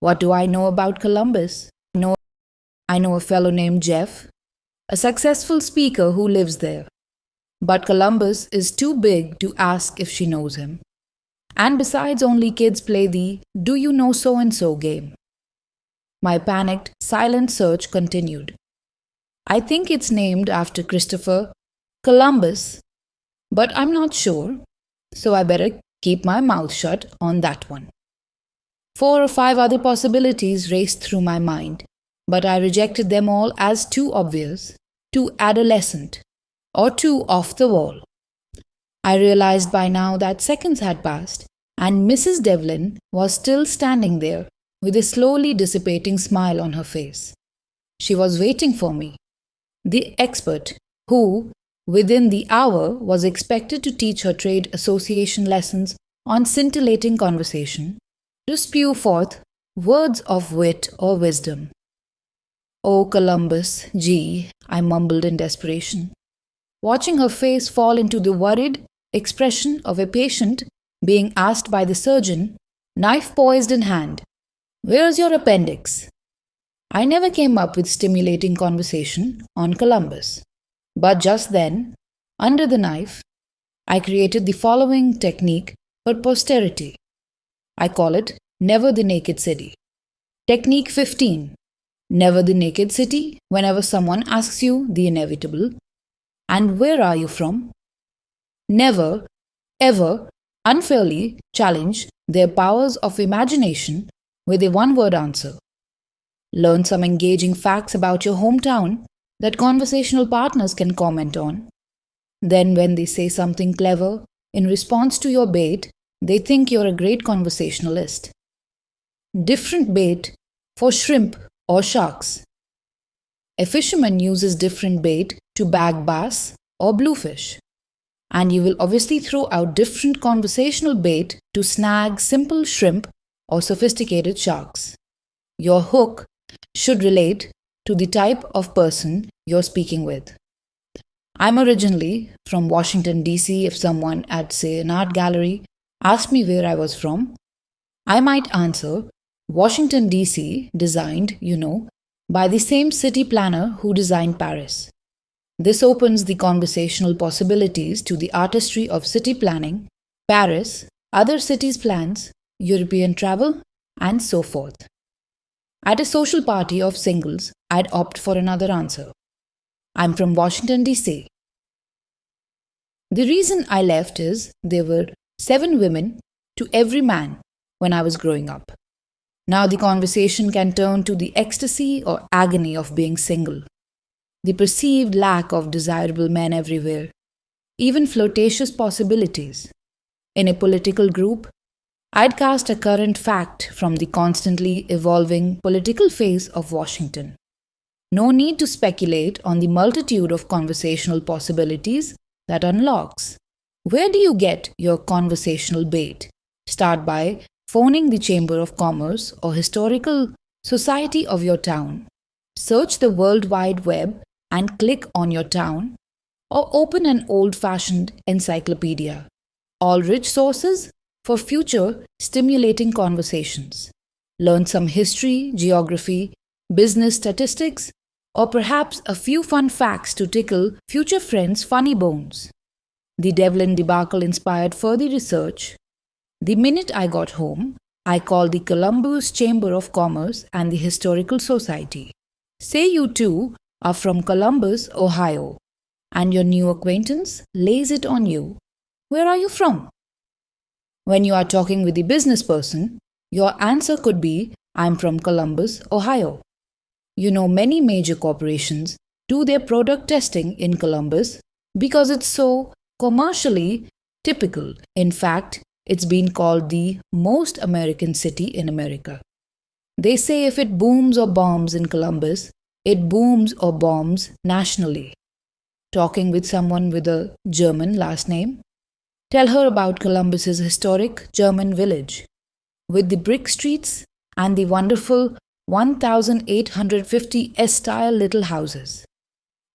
What do I know about Columbus? I know a fellow named Jeff, a successful speaker who lives there. But Columbus is too big to ask if she knows him. And besides, only kids play the "do you know so and so" game. My panicked, silent search continued. I think it's named after Christopher Columbus, but I'm not sure, so I better keep my mouth shut on that one. 4 or 5 other possibilities raced through my mind, but I rejected them all as too obvious, too adolescent, or too off the wall. I realized by now that seconds had passed, and Mrs. Devlin was still standing there with a slowly dissipating smile on her face. She was waiting for me, the expert who, within the hour, was expected to teach her trade association lessons on scintillating conversation, to spew forth words of wit or wisdom. "Oh, Columbus, gee," I mumbled in desperation, watching her face fall into the worried expression of a patient being asked by the surgeon, knife poised in hand, "Where's your appendix?" I never came up with stimulating conversation on Columbus. But just then, under the knife, I created the following technique for posterity. I call it Never the Naked City. Technique 15. Never the naked city whenever someone asks you the inevitable, "And where are you from?" Never, ever, unfairly challenge their powers of imagination with a one-word answer. Learn some engaging facts about your hometown that conversational partners can comment on. Then, when they say something clever in response to your bait, they think you're a great conversationalist. Different bait for shrimp or sharks. A fisherman uses different bait to bag bass or bluefish. And you will obviously throw out different conversational bait to snag simple shrimp or sophisticated sharks. Your hook should relate to the type of person you're speaking with. I'm originally from Washington, D.C. If someone at, say, an art gallery asked me where I was from, I might answer, "Washington, D.C., designed, by the same city planner who designed Paris." This opens the conversational possibilities to the artistry of city planning, Paris, other cities' plans, European travel, and so forth. At a social party of singles, I'd opt for another answer. "I'm from Washington, D.C." The reason I left is there were 7 women to every man when I was growing up. Now the conversation can turn to the ecstasy or agony of being single, the perceived lack of desirable men everywhere, even flirtatious possibilities. In a political group, I'd cast a current fact from the constantly evolving political phase of Washington. No need to speculate on the multitude of conversational possibilities that unlocks. Where do you get your conversational bait? Start by phoning the Chamber of Commerce or Historical Society of your town. Search the World Wide Web and click on your town, or open an old-fashioned encyclopedia. All rich sources for future stimulating conversations. Learn some history, geography, business statistics, or perhaps a few fun facts to tickle future friends' funny bones. The Devlin debacle inspired further research. The minute I got home, I called the Columbus Chamber of Commerce and the Historical Society. Say you too are from Columbus, Ohio, and your new acquaintance lays it on you. Where are you from? When you are talking with the business person, your answer could be, I'm from Columbus, Ohio. You know, many major corporations do their product testing in Columbus because it's so commercially typical. In fact, it's been called the most American city in America. They say if it booms or bombs in Columbus, it booms or bombs nationally. Talking with someone with a German last name, tell her about Columbus's historic German village with the brick streets and the wonderful 1850 S-style little houses.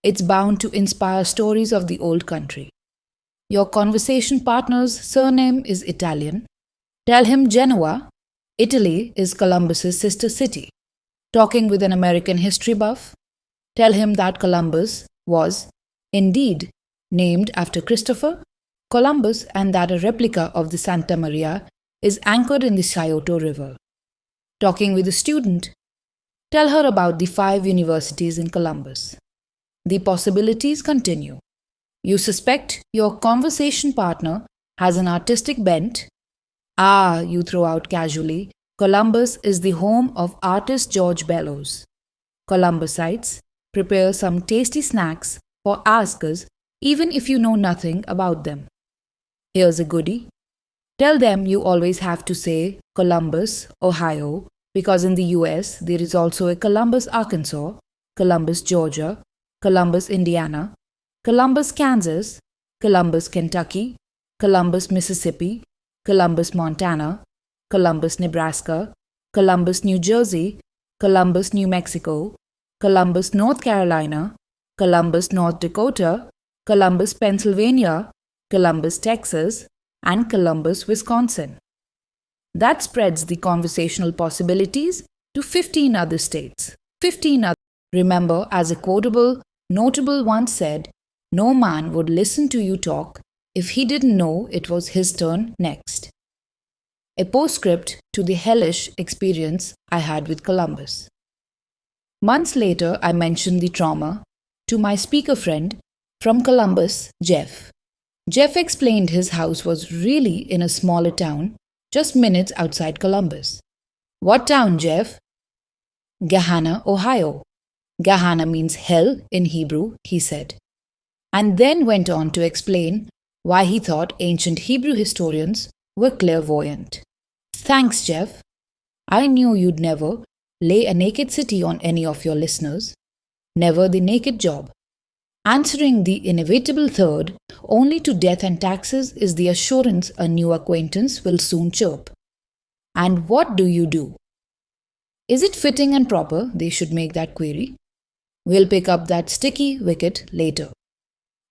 It's bound to inspire stories of the old country. Your conversation partner's surname is Italian. Tell him Genoa, Italy is Columbus's sister city. Talking with an American history buff, tell him that Columbus was, indeed, named after Christopher Columbus and that a replica of the Santa Maria is anchored in the Scioto River. Talking with a student, tell her about the 5 universities in Columbus. The possibilities continue. You suspect your conversation partner has an artistic bent. You throw out casually, Columbus is the home of artist George Bellows. Columbusites, prepare some tasty snacks for askers even if you know nothing about them. Here's a goodie. Tell them you always have to say Columbus, Ohio, because in the US there is also a Columbus, Arkansas, Columbus, Georgia, Columbus, Indiana, Columbus, Kansas, Columbus, Kentucky, Columbus, Mississippi, Columbus, Montana, Columbus, Nebraska, Columbus, New Jersey, Columbus, New Mexico, Columbus, North Carolina, Columbus, North Dakota, Columbus, Pennsylvania, Columbus, Texas, and Columbus, Wisconsin. That spreads the conversational possibilities to 15 other states. 15 other. Remember, as a quotable, notable once said, no man would listen to you talk if he didn't know it was his turn next. A postscript to the hellish experience I had with Columbus. Months later, I mentioned the trauma to my speaker friend from Columbus, Jeff. Jeff explained his house was really in a smaller town, just minutes outside Columbus. What town, Jeff? Gahanna, Ohio. Gahanna means hell in Hebrew, he said, and then went on to explain why he thought ancient Hebrew historians were clairvoyant. Thanks, Jeff. I knew you'd never lay a naked city on any of your listeners. Never the naked job. Answering the inevitable third, only to death and taxes, is the assurance a new acquaintance will soon chirp. And what do you do? Is it fitting and proper they should make that query? We'll pick up that sticky wicket later.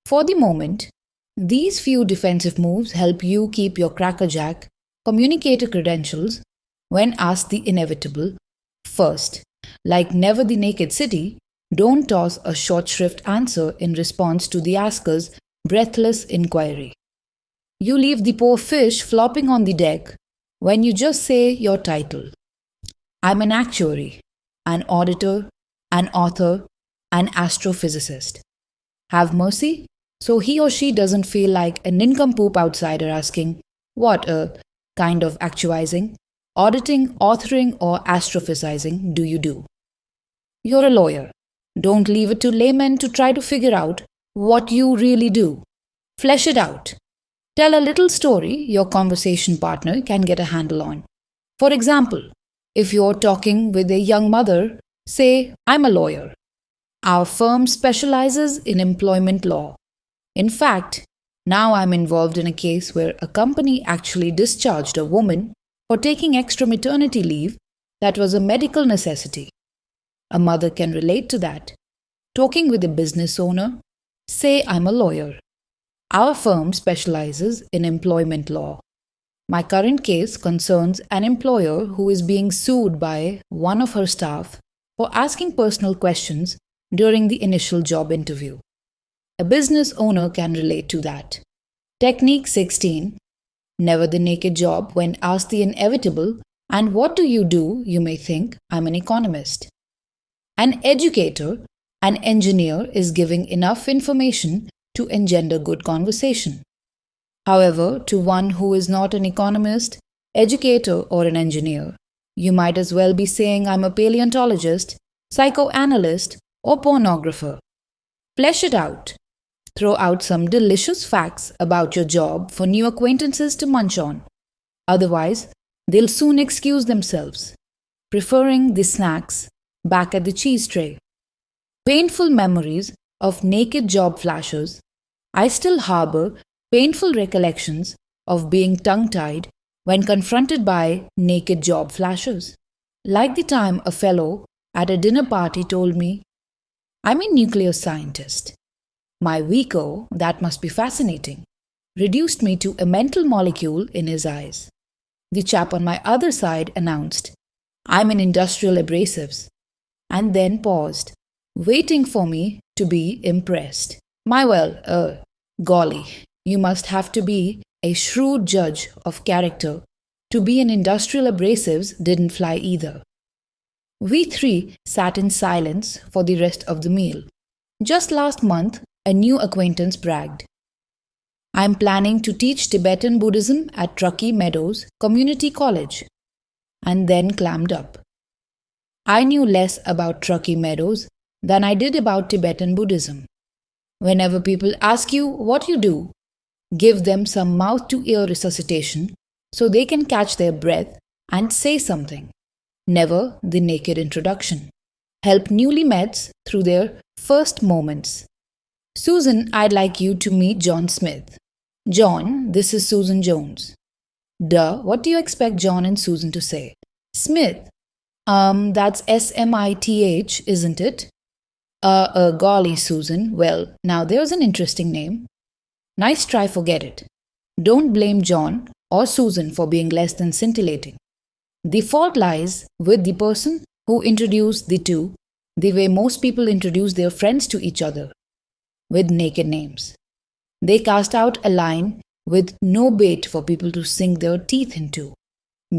For the moment, these few defensive moves help you keep your crackerjack communicator credentials when asked the inevitable. First, like never the naked city, don't toss a short shrift answer in response to the asker's breathless inquiry. You leave the poor fish flopping on the deck when you just say your title. I'm an actuary, an auditor, an author, an astrophysicist. Have mercy, so he or she doesn't feel like a nincompoop outsider asking, what kind of actualizing, auditing, authoring, or astrophysizing do you do? You're a lawyer. Don't leave it to laymen to try to figure out what you really do. Flesh it out. Tell a little story your conversation partner can get a handle on. For example, if you're talking with a young mother, say, I'm a lawyer. Our firm specializes in employment law. In fact, now I'm involved in a case where a company actually discharged a woman for taking extra maternity leave that was a medical necessity. A mother can relate to that. Talking with a business owner, say I'm a lawyer. Our firm specializes in employment law. My current case concerns an employer who is being sued by one of her staff for asking personal questions during the initial job interview. A business owner can relate to that. Technique 16. Never the naked job when asked the inevitable, and what do? You may think, I'm an economist. An educator, an engineer is giving enough information to engender good conversation. However, to one who is not an economist, educator, or an engineer, you might as well be saying I'm a paleontologist, psychoanalyst, or pornographer. Flesh it out. Throw out some delicious facts about your job for new acquaintances to munch on. Otherwise, they'll soon excuse themselves, preferring the snacks back at the cheese tray. Painful memories of naked job flashers. I still harbor painful recollections of being tongue tied when confronted by naked job flashers. Like the time a fellow at a dinner party told me, I'm a nuclear scientist. My Vico, that must be fascinating, reduced me to a mental molecule in his eyes. The chap on my other side announced, I'm in industrial abrasives, and then paused, waiting for me to be impressed. Golly, you must have to be a shrewd judge of character to be in industrial abrasives didn't fly either. We three sat in silence for the rest of the meal. Just last month, a new acquaintance bragged. I'm planning to teach Tibetan Buddhism at Truckee Meadows Community College, and then clammed up. I knew less about Truckee Meadows than I did about Tibetan Buddhism. Whenever people ask you what you do, give them some mouth-to-ear resuscitation so they can catch their breath and say something. Never the naked introduction. Help newlyweds through their first moments. Susan, I'd like you to meet John Smith. John, this is Susan Jones. Duh, what do you expect John and Susan to say? Smith. That's Smith, isn't it? Golly, Susan. Well, now there's an interesting name. Nice try, forget it. Don't blame John or Susan for being less than scintillating. The fault lies with the person who introduced the two the way most people introduce their friends to each other, with naked names. They cast out a line with no bait for people to sink their teeth into.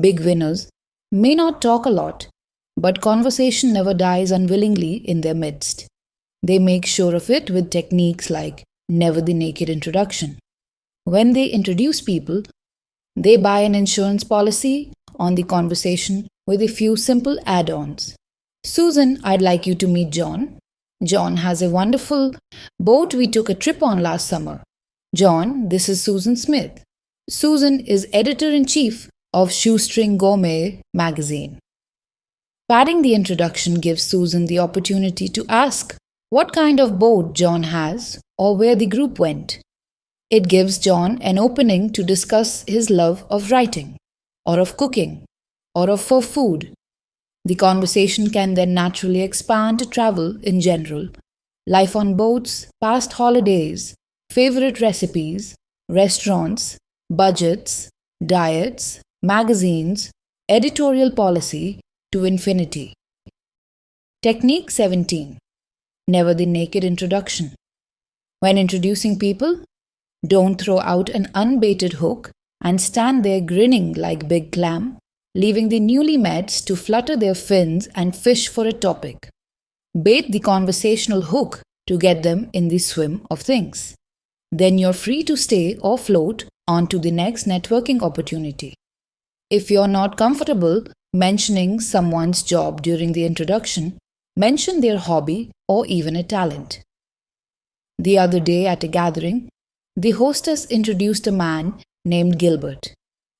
Big winners may not talk a lot, but conversation never dies unwillingly in their midst. They make sure of it with techniques like never the naked introduction. When they introduce people, they buy an insurance policy on the conversation with a few simple add-ons. Susan, I'd like you to meet John. John has a wonderful boat we took a trip on last summer. John, this is Susan Smith. Susan is editor-in-chief of Shoestring Gourmet magazine. Padding the introduction gives Susan the opportunity to ask what kind of boat John has or where the group went. It gives John an opening to discuss his love of writing, or of cooking, or of for food. The conversation can then naturally expand to travel in general, life on boats, past holidays, favorite recipes, restaurants, budgets, diets, magazines, editorial policy, to infinity. Technique 17. Never the naked introduction. When introducing people, don't throw out an unbaited hook and stand there grinning like Big Clam, leaving the newlyweds to flutter their fins and fish for a topic. Bait the conversational hook to get them in the swim of things. Then you're free to stay or float on to the next networking opportunity. If you're not comfortable mentioning someone's job during the introduction, mention their hobby or even a talent. The other day at a gathering, the hostess introduced a man named Gilbert.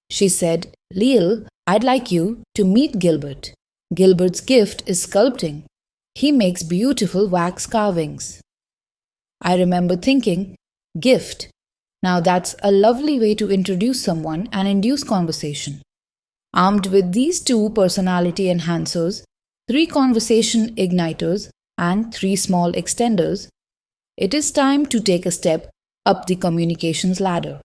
She said, Leil, I'd like you to meet Gilbert. Gilbert's gift is sculpting. He makes beautiful wax carvings. I remember thinking, gift. Now that's a lovely way to introduce someone and induce conversation. Armed with these 2 personality enhancers, 3 conversation igniters, and 3 small extenders, it is time to take a step up the communications ladder.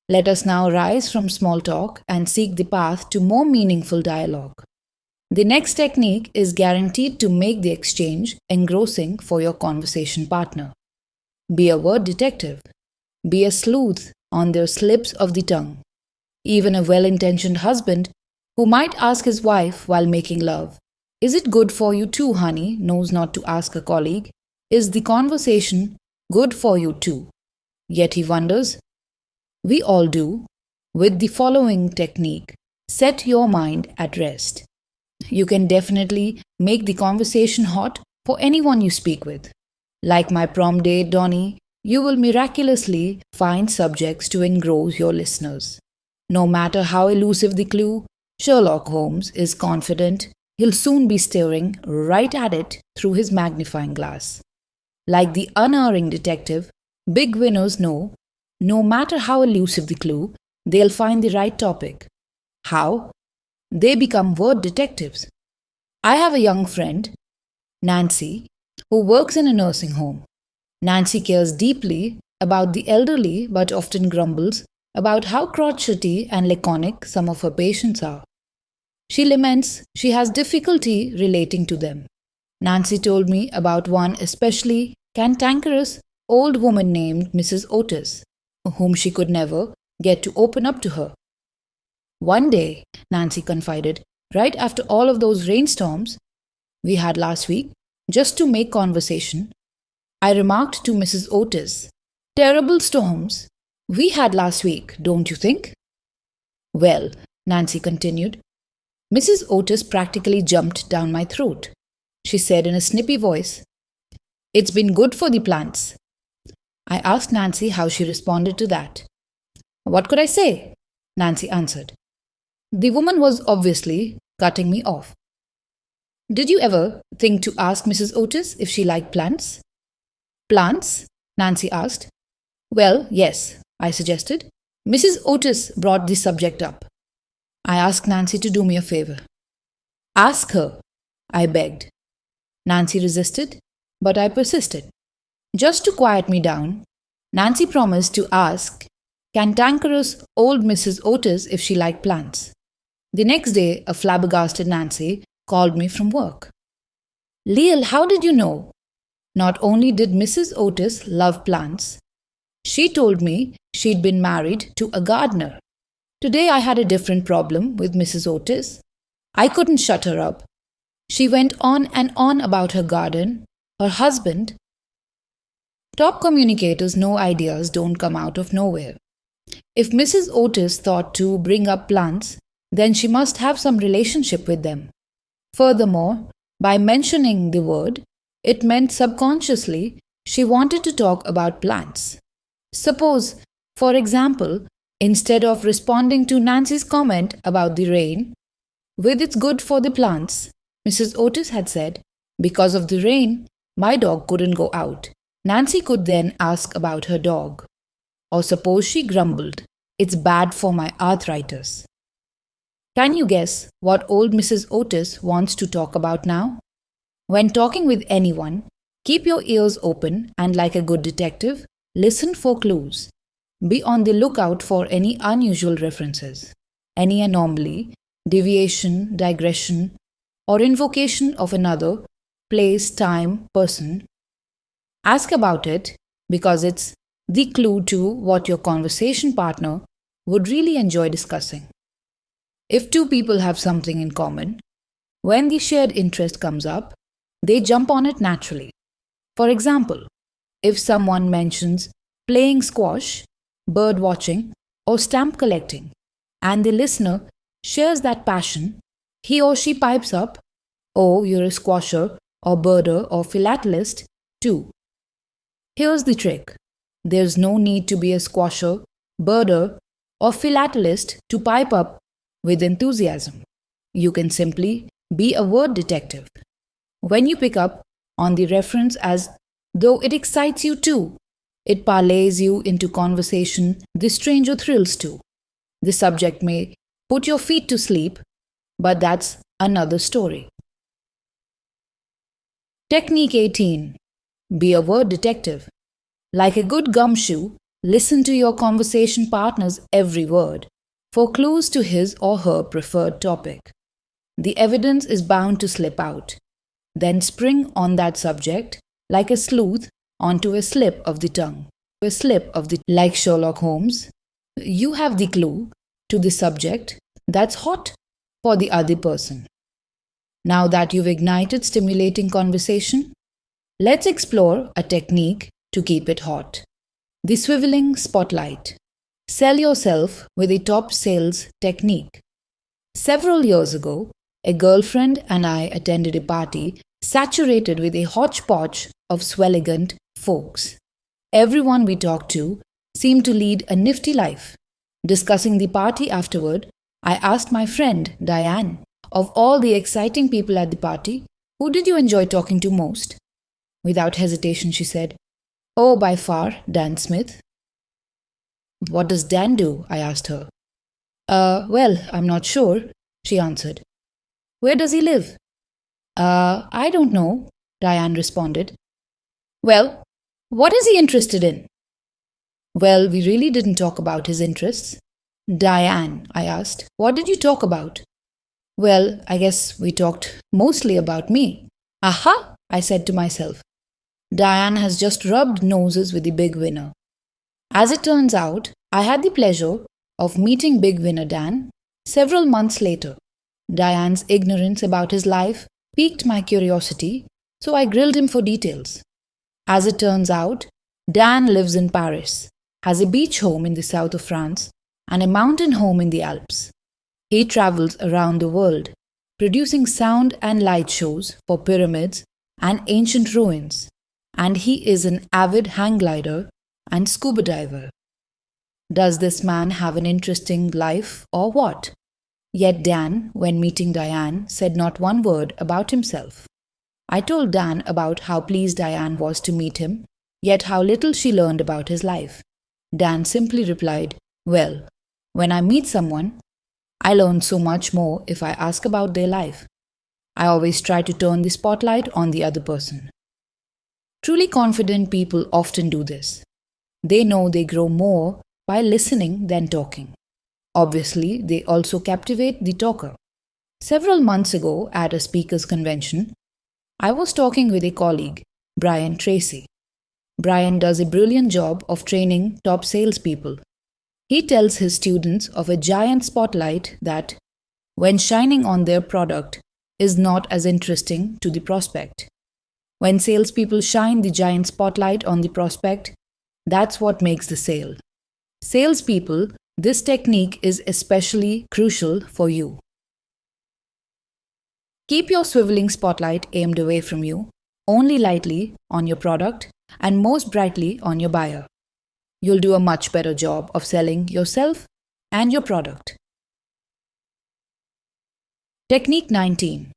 Let us now rise from small talk and seek the path to more meaningful dialogue. The next technique is guaranteed to make the exchange engrossing for your conversation partner. Be a word detective. Be a sleuth on their slips of the tongue. Even a well-intentioned husband who might ask his wife while making love, "Is it good for you too, honey?" knows not to ask a colleague, "Is the conversation good for you too?" Yet he wonders, We all do, with the following technique: set your mind at rest. You can definitely make the conversation hot for anyone you speak with. Like my prom date, Donnie, you will miraculously find subjects to engross your listeners. No matter how elusive the clue, Sherlock Holmes is confident he'll soon be staring right at it through his magnifying glass. Like the unerring detective, big winners know no matter how elusive the clue, they'll find the right topic. How? They become word detectives. I have a young friend, Nancy, who works in a nursing home. Nancy cares deeply about the elderly but often grumbles about how crotchety and laconic some of her patients are. She laments she has difficulty relating to them. Nancy told me about one especially cantankerous old woman named Mrs. Otis, whom she could never get to open up to her. One day, Nancy confided, right after all of those rainstorms we had last week, just to make conversation, I remarked to Mrs. Otis, "Terrible storms we had last week, don't you think?" "Well," Nancy continued, "Mrs. Otis practically jumped down my throat. She said in a snippy voice, 'It's been good for the plants.'" I asked Nancy how she responded to that. "What could I say?" Nancy answered. The woman was obviously cutting me off. "Did you ever think to ask Mrs. Otis if she liked plants?" "Plants?" Nancy asked. "Well, yes," I suggested. Mrs. Otis brought the subject up. I asked Nancy to do me a favor. "Ask her," I begged. Nancy resisted, but I persisted. Just to quiet me down, Nancy promised to ask cantankerous old Mrs. Otis if she liked plants. The next day, a flabbergasted Nancy called me from work. "Leil, how did you know?" Not only did Mrs. Otis love plants, she told me she'd been married to a gardener. Today I had a different problem with Mrs. Otis. I couldn't shut her up. She went on and on about her garden, her husband. Top communicators know ideas don't come out of nowhere. If Mrs. Otis thought to bring up plants, then she must have some relationship with them. Furthermore, by mentioning the word, it meant subconsciously she wanted to talk about plants. Suppose, for example, instead of responding to Nancy's comment about the rain, with "it's good for the plants," Mrs. Otis had said, "Because of the rain, my dog couldn't go out." Nancy could then ask about her dog. Or suppose she grumbled, "It's bad for my arthritis." Can you guess what old Mrs. Otis wants to talk about now? When talking with anyone, keep your ears open and, like a good detective, listen for clues. Be on the lookout for any unusual references, any anomaly, deviation, digression, or invocation of another place, time, person. Ask about it because it's the clue to what your conversation partner would really enjoy discussing. If two people have something in common, when the shared interest comes up, they jump on it naturally. For example, if someone mentions playing squash, bird watching, or stamp collecting, and the listener shares that passion, he or she pipes up, "Oh, you're a squasher, or birder, or philatelist, too." Here's the trick: there's no need to be a squasher, birder, or philatelist to pipe up with enthusiasm. You can simply be a word detective. When you pick up on the reference as though it excites you too, it parlays you into conversation the stranger thrills to. The subject may put your feet to sleep, but that's another story. Technique 18. Be a word detective. Like a good gumshoe, listen to your conversation partner's every word for clues to his or her preferred topic. The evidence is bound to slip out. Then spring on that subject like a sleuth onto a slip of the tongue. Like Sherlock Holmes, you have the clue to the subject that's hot for the other person. Now that you've ignited stimulating conversation, let's explore a technique to keep it hot: the swiveling spotlight. Sell yourself with a top sales technique. Several years ago, a girlfriend and I attended a party saturated with a hodgepodge of swelligant folks. Everyone we talked to seemed to lead a nifty life. Discussing the party afterward, I asked my friend, Diane, of all the exciting people at the party, who did you enjoy talking to most? Without hesitation, she said, "Oh, by far, Dan Smith." "What does Dan do?" I asked her. Well, I'm not sure," she answered. "Where does he live?" I don't know," Diane responded. "Well, what is he interested in?" Well, we really didn't talk about his interests. "Diane," I asked, "what did you talk about?" "Well, I guess we talked mostly about me." "Aha!" I said to myself. Diane has just rubbed noses with the big winner. As it turns out, I had the pleasure of meeting big winner Dan several months later. Diane's ignorance about his life piqued my curiosity, so I grilled him for details. As it turns out, Dan lives in Paris, has a beach home in the south of France, and a mountain home in the Alps. He travels around the world, producing sound and light shows for pyramids and ancient ruins, and he is an avid hang glider and scuba diver. Does this man have an interesting life or what? Yet Dan, when meeting Diane, said not one word about himself. I told Dan about how pleased Diane was to meet him, yet how little she learned about his life. Dan simply replied, "Well, when I meet someone, I learn so much more if I ask about their life. I always try to turn the spotlight on the other person." Truly confident people often do this. They know they grow more by listening than talking. Obviously, they also captivate the talker. Several months ago, at a speakers' convention, I was talking with a colleague, Brian Tracy. Brian does a brilliant job of training top salespeople. He tells his students of a giant spotlight that, when shining on their product, is not as interesting to the prospect. When salespeople shine the giant spotlight on the prospect, that's what makes the sale. Salespeople, this technique is especially crucial for you. Keep your swiveling spotlight aimed away from you, only lightly on your product and most brightly on your buyer. You'll do a much better job of selling yourself and your product. Technique 19.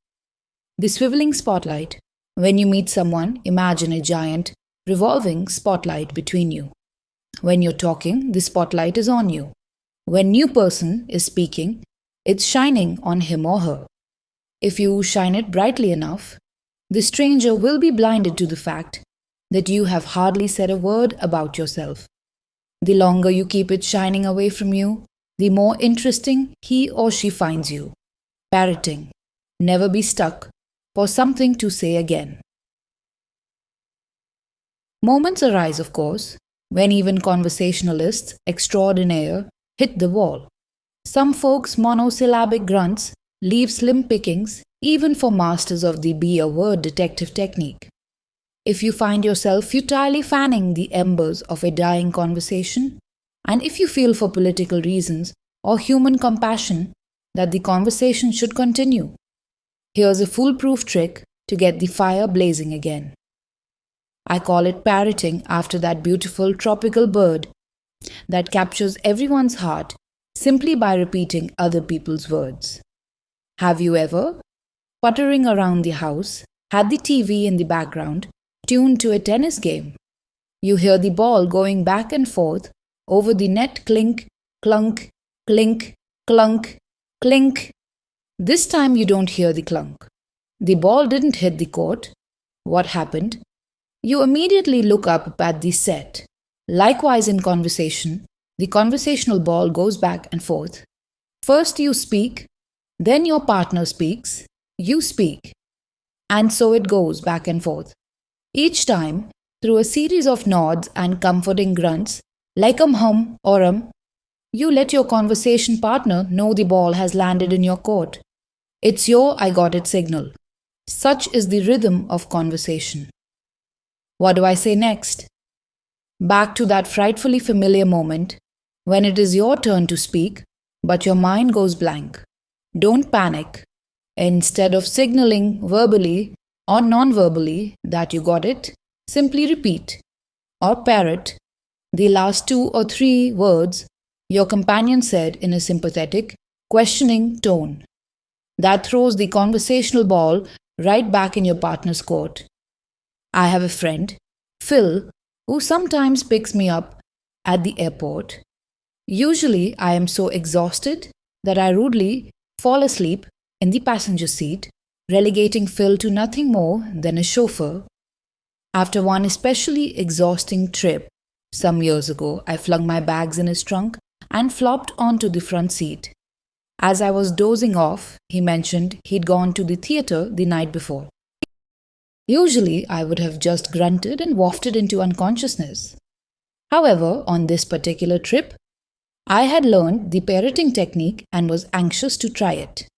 The swiveling spotlight. When you meet someone, imagine a giant, revolving spotlight between you. When you're talking, the spotlight is on you. When new person is speaking, it's shining on him or her. If you shine it brightly enough, the stranger will be blinded to the fact that you have hardly said a word about yourself. The longer you keep it shining away from you, the more interesting he or she finds you. Parroting. Never be stuck for something to say again. Moments arise, of course, when even conversationalists extraordinaire hit the wall. Some folks' monosyllabic grunts leave slim pickings even for masters of the be-a-word detective technique. If you find yourself futilely fanning the embers of a dying conversation, and if you feel for political reasons or human compassion that the conversation should continue, here's a foolproof trick to get the fire blazing again. I call it parroting after that beautiful tropical bird that captures everyone's heart simply by repeating other people's words. Have you ever, puttering around the house, had the TV in the background tuned to a tennis game? You hear the ball going back and forth over the net, clink, clunk, clink, clunk, clink. This time you don't hear the clunk. The ball didn't hit the court. What happened? You immediately look up at the set. Likewise in conversation, the conversational ball goes back and forth. First you speak, then your partner speaks, you speak, and so it goes back and forth. Each time, through a series of nods and comforting grunts, like hum or you let your conversation partner know the ball has landed in your court. It's your I got it signal. Such is the rhythm of conversation. What do I say next? Back to that frightfully familiar moment when it is your turn to speak, but your mind goes blank. Don't panic. Instead of signaling verbally or non verbally that you got it, simply repeat or parrot the last 2 or 3 words your companion said in a sympathetic, questioning tone. That throws the conversational ball right back in your partner's court. I have a friend, Phil, who sometimes picks me up at the airport. Usually, I am so exhausted that I rudely fall asleep in the passenger seat, relegating Phil to nothing more than a chauffeur. After one especially exhausting trip some years ago, I flung my bags in his trunk and flopped onto the front seat. As I was dozing off, he mentioned he'd gone to the theatre the night before. Usually, I would have just grunted and wafted into unconsciousness. However, on this particular trip, I had learned the parroting technique and was anxious to try it.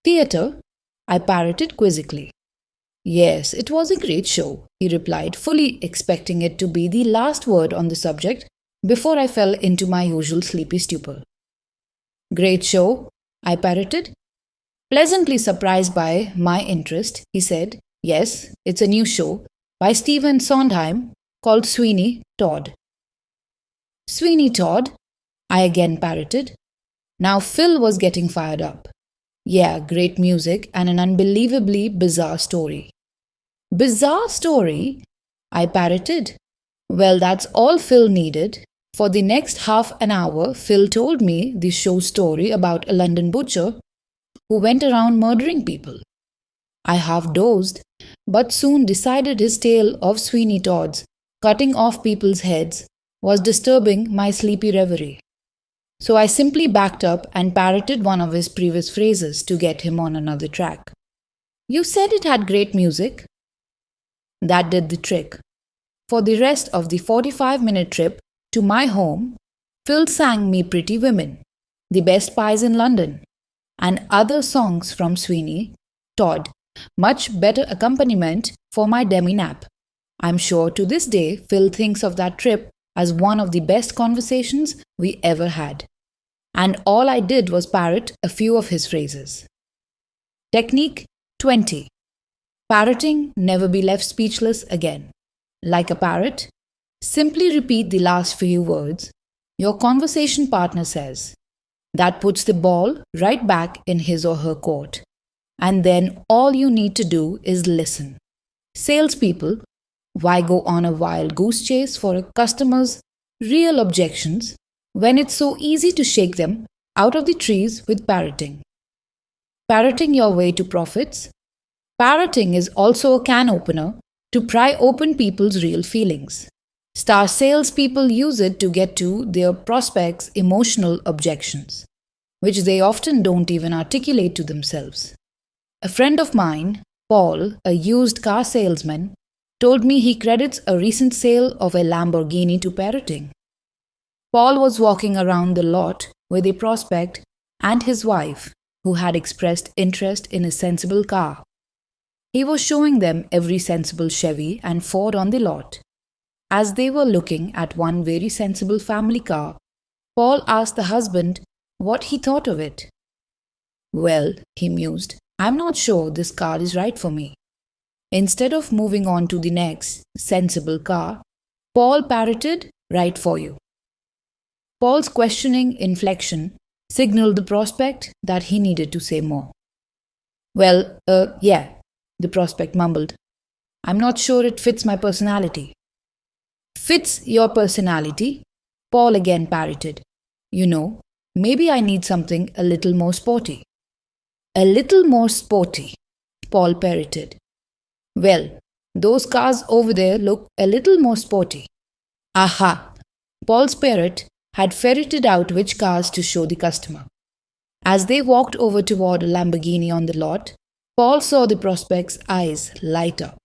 Theatre? I parroted quizzically. Yes, it was a great show, he replied, fully expecting it to be the last word on the subject before I fell into my usual sleepy stupor. Great show, I parroted. Pleasantly surprised by my interest, he said, yes, it's a new show by Stephen Sondheim called Sweeney Todd. Sweeney Todd? I again parroted. Now Phil was getting fired up. Yeah, great music and an unbelievably bizarre story. Bizarre story? I parroted. Well, that's all Phil needed. For the next half an hour, Phil told me the show's story about a London butcher who went around murdering people. I half dozed, but soon decided his tale of Sweeney Todd's cutting off people's heads was disturbing my sleepy reverie. So I simply backed up and parroted one of his previous phrases to get him on another track. You said it had great music. That did the trick. For the rest of the 45-minute trip to my home, Phil sang me Pretty Women, The Best Pies in London, and other songs from Sweeney Todd, much better accompaniment for my demi-nap. I'm sure to this day Phil thinks of that trip as one of the best conversations we ever had. And all I did was parrot a few of his phrases. Technique 20. Parroting, never be left speechless again. Like a parrot, simply repeat the last few words your conversation partner says. That puts the ball right back in his or her court. And then all you need to do is listen. Salespeople, why go on a wild goose chase for a customer's real objections when it's so easy to shake them out of the trees with parroting? Parroting your way to profits? Parroting is also a can opener to pry open people's real feelings. Star salespeople use it to get to their prospects' emotional objections, which they often don't even articulate to themselves. A friend of mine, Paul, a used car salesman, told me he credits a recent sale of a Lamborghini to parroting. Paul was walking around the lot with a prospect and his wife, who had expressed interest in a sensible car. He was showing them every sensible Chevy and Ford on the lot. As they were looking at one very sensible family car, Paul asked the husband what he thought of it. Well, he mused, I'm not sure this car is right for me. Instead of moving on to the next sensible car, Paul parroted, right for you. Paul's questioning inflection signaled the prospect that he needed to say more. Well, yeah, the prospect mumbled. I'm not sure it fits my personality. Fits your personality? Paul again parroted. You know, maybe I need something a little more sporty. A little more sporty, Paul parroted. Well, those cars over there look a little more sporty. Aha! Paul's parrot had ferreted out which cars to show the customer. As they walked over toward a Lamborghini on the lot, Paul saw the prospect's eyes light up.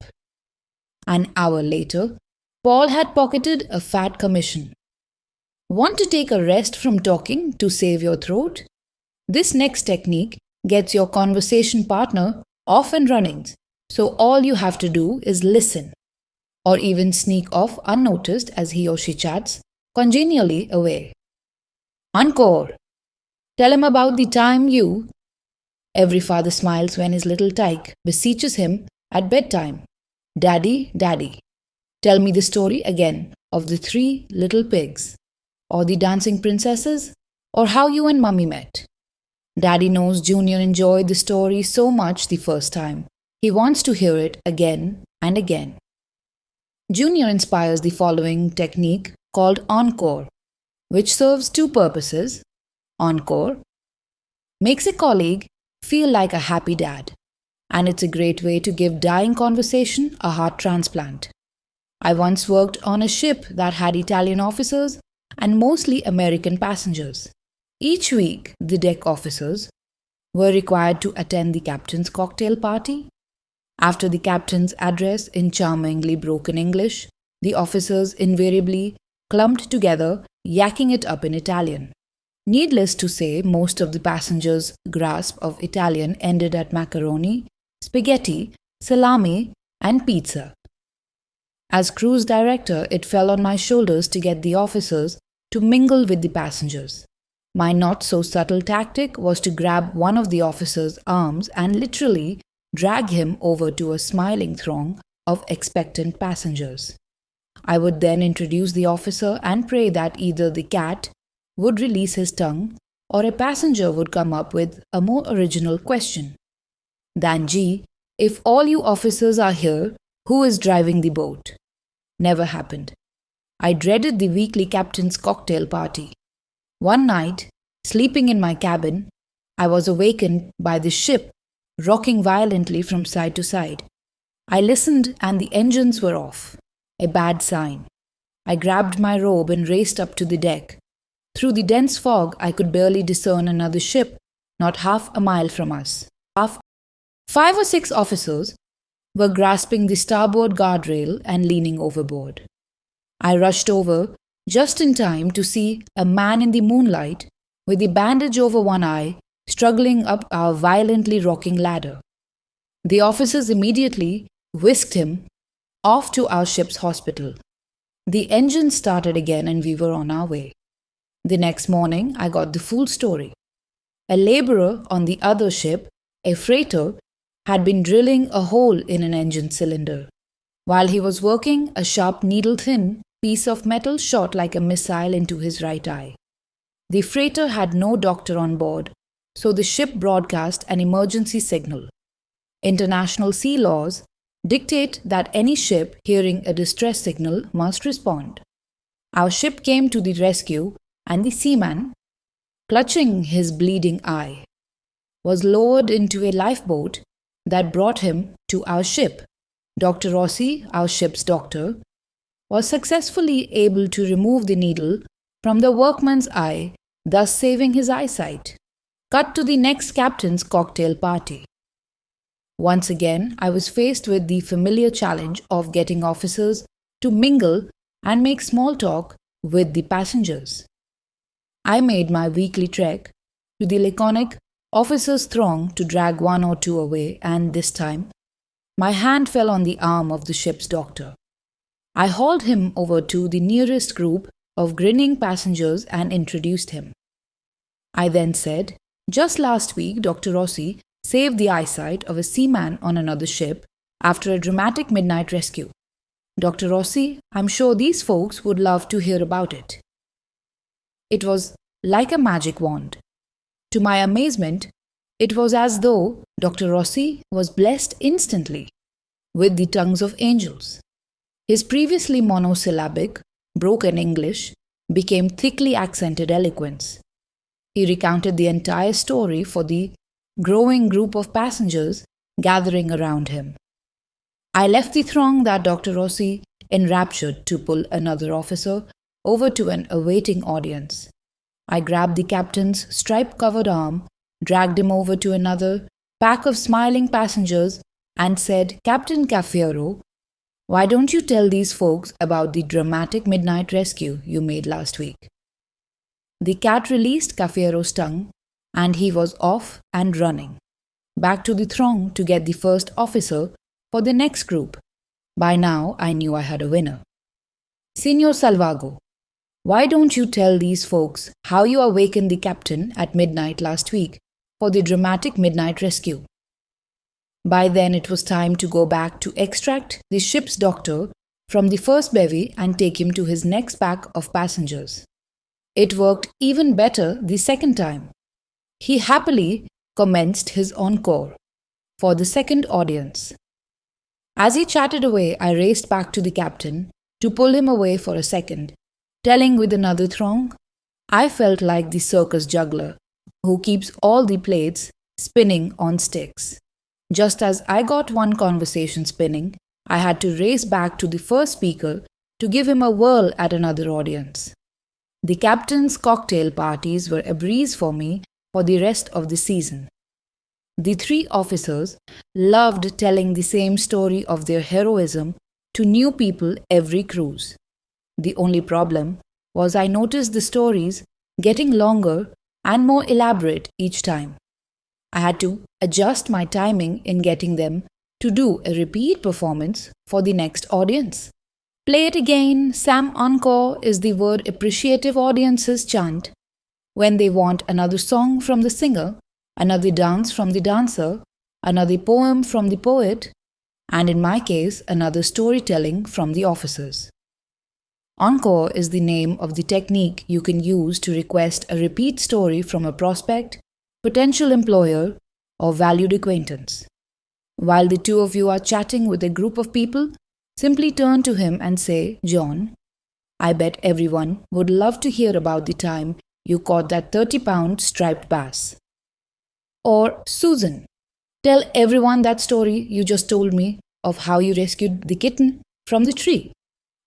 An hour later, Paul had pocketed a fat commission. Want to take a rest from talking to save your throat? This next technique gets your conversation partner off and running, so all you have to do is listen, or even sneak off unnoticed as he or she chats congenially away. Encore! Tell him about the time you. Every father smiles when his little tyke beseeches him at bedtime. Daddy, Daddy, tell me the story again of the three little pigs, or the dancing princesses, or how you and mummy met. Daddy knows Junior enjoyed the story so much the first time. He wants to hear it again and again. Junior inspires the following technique called encore, which serves two purposes. Encore makes a colleague feel like a happy dad, and it's a great way to give dying conversation a heart transplant. I once worked on a ship that had Italian officers and mostly American passengers. Each week, the deck officers were required to attend the captain's cocktail party. After the captain's address in charmingly broken English, the officers invariably clumped together, yakking it up in Italian. Needless to say, most of the passengers' grasp of Italian ended at macaroni, spaghetti, salami, and pizza. As cruise director, it fell on my shoulders to get the officers to mingle with the passengers. My not so subtle tactic was to grab one of the officer's arms and literally drag him over to a smiling throng of expectant passengers. I would then introduce the officer and pray that either the cat would release his tongue or a passenger would come up with a more original question than, "Gee, if all you officers are here, who is driving the boat?" Never happened. I dreaded the weekly captain's cocktail party. One night, sleeping in my cabin, I was awakened by the ship rocking violently from side to side. I listened and the engines were off. A bad sign. I grabbed my robe and raced up to the deck. Through the dense fog, I could barely discern another ship, not half a mile from us. 5 or 6 officers were grasping the starboard guardrail and leaning overboard. I rushed over just in time to see a man in the moonlight with the bandage over one eye struggling up our violently rocking ladder. The officers immediately whisked him off to our ship's hospital. The engine started again and we were on our way. The next morning, I got the full story. A laborer on the other ship, a freighter, had been drilling a hole in an engine cylinder. While he was working, a sharp needle-thin piece of metal shot like a missile into his right eye. The freighter had no doctor on board, so the ship broadcast an emergency signal. International sea laws dictate that any ship hearing a distress signal must respond. Our ship came to the rescue, and the seaman, clutching his bleeding eye, was lowered into a lifeboat that brought him to our ship. Dr. Rossi, our ship's doctor, was successfully able to remove the needle from the workman's eye, thus saving his eyesight. Cut to the next captain's cocktail party. Once again, I was faced with the familiar challenge of getting officers to mingle and make small talk with the passengers. I made my weekly trek to the laconic officers' throng to drag one or two away, and this time, my hand fell on the arm of the ship's doctor. I hauled him over to the nearest group of grinning passengers and introduced him. I then said, "Just last week, Dr. Rossi saved the eyesight of a seaman on another ship after a dramatic midnight rescue. Dr. Rossi, I'm sure these folks would love to hear about it." It was like a magic wand. To my amazement, it was as though Dr. Rossi was blessed instantly with the tongues of angels. His previously monosyllabic, broken English became thickly accented eloquence. He recounted the entire story for the growing group of passengers gathering around him. I left the throng that Dr. Rossi enraptured to pull another officer over to an awaiting audience. I grabbed the captain's stripe-covered arm, dragged him over to another pack of smiling passengers, and said, "Captain Cafiero, why don't you tell these folks about the dramatic midnight rescue you made last week?" The cat released Cafiero's tongue, and he was off and running, back to the throng to get the first officer for the next group. By now, I knew I had a winner. "Signor Salvago, Why don't you tell these folks how you awakened the captain at midnight last week for the dramatic midnight rescue? By then, it was time to go back to extract the ship's doctor from the first bevy and take him to his next pack of passengers. It worked even better the second time. He happily commenced his encore for the second audience. As he chatted away, I raced back to the captain to pull him away for a second, telling with another throng, I felt like the circus juggler who keeps all the plates spinning on sticks. Just as I got one conversation spinning, I had to race back to the first speaker to give him a whirl at another audience. The captain's cocktail parties were a breeze for me for the rest of the season. The three officers loved telling the same story of their heroism to new people every cruise. The only problem was I noticed the stories getting longer and more elaborate each time. I had to adjust my timing in getting them to do a repeat performance for the next audience. Play it again, Sam Encore is the word appreciative audiences chant when they want another song from the singer, another dance from the dancer, another poem from the poet, and in my case, another storytelling from the officers. Encore is the name of the technique you can use to request a repeat story from a prospect, potential employer, or valued acquaintance. While the two of you are chatting with a group of people, simply turn to him and say, John, I bet everyone would love to hear about the time you caught that 30-pound striped bass. Or, Susan, tell everyone that story you just told me of how you rescued the kitten from the tree.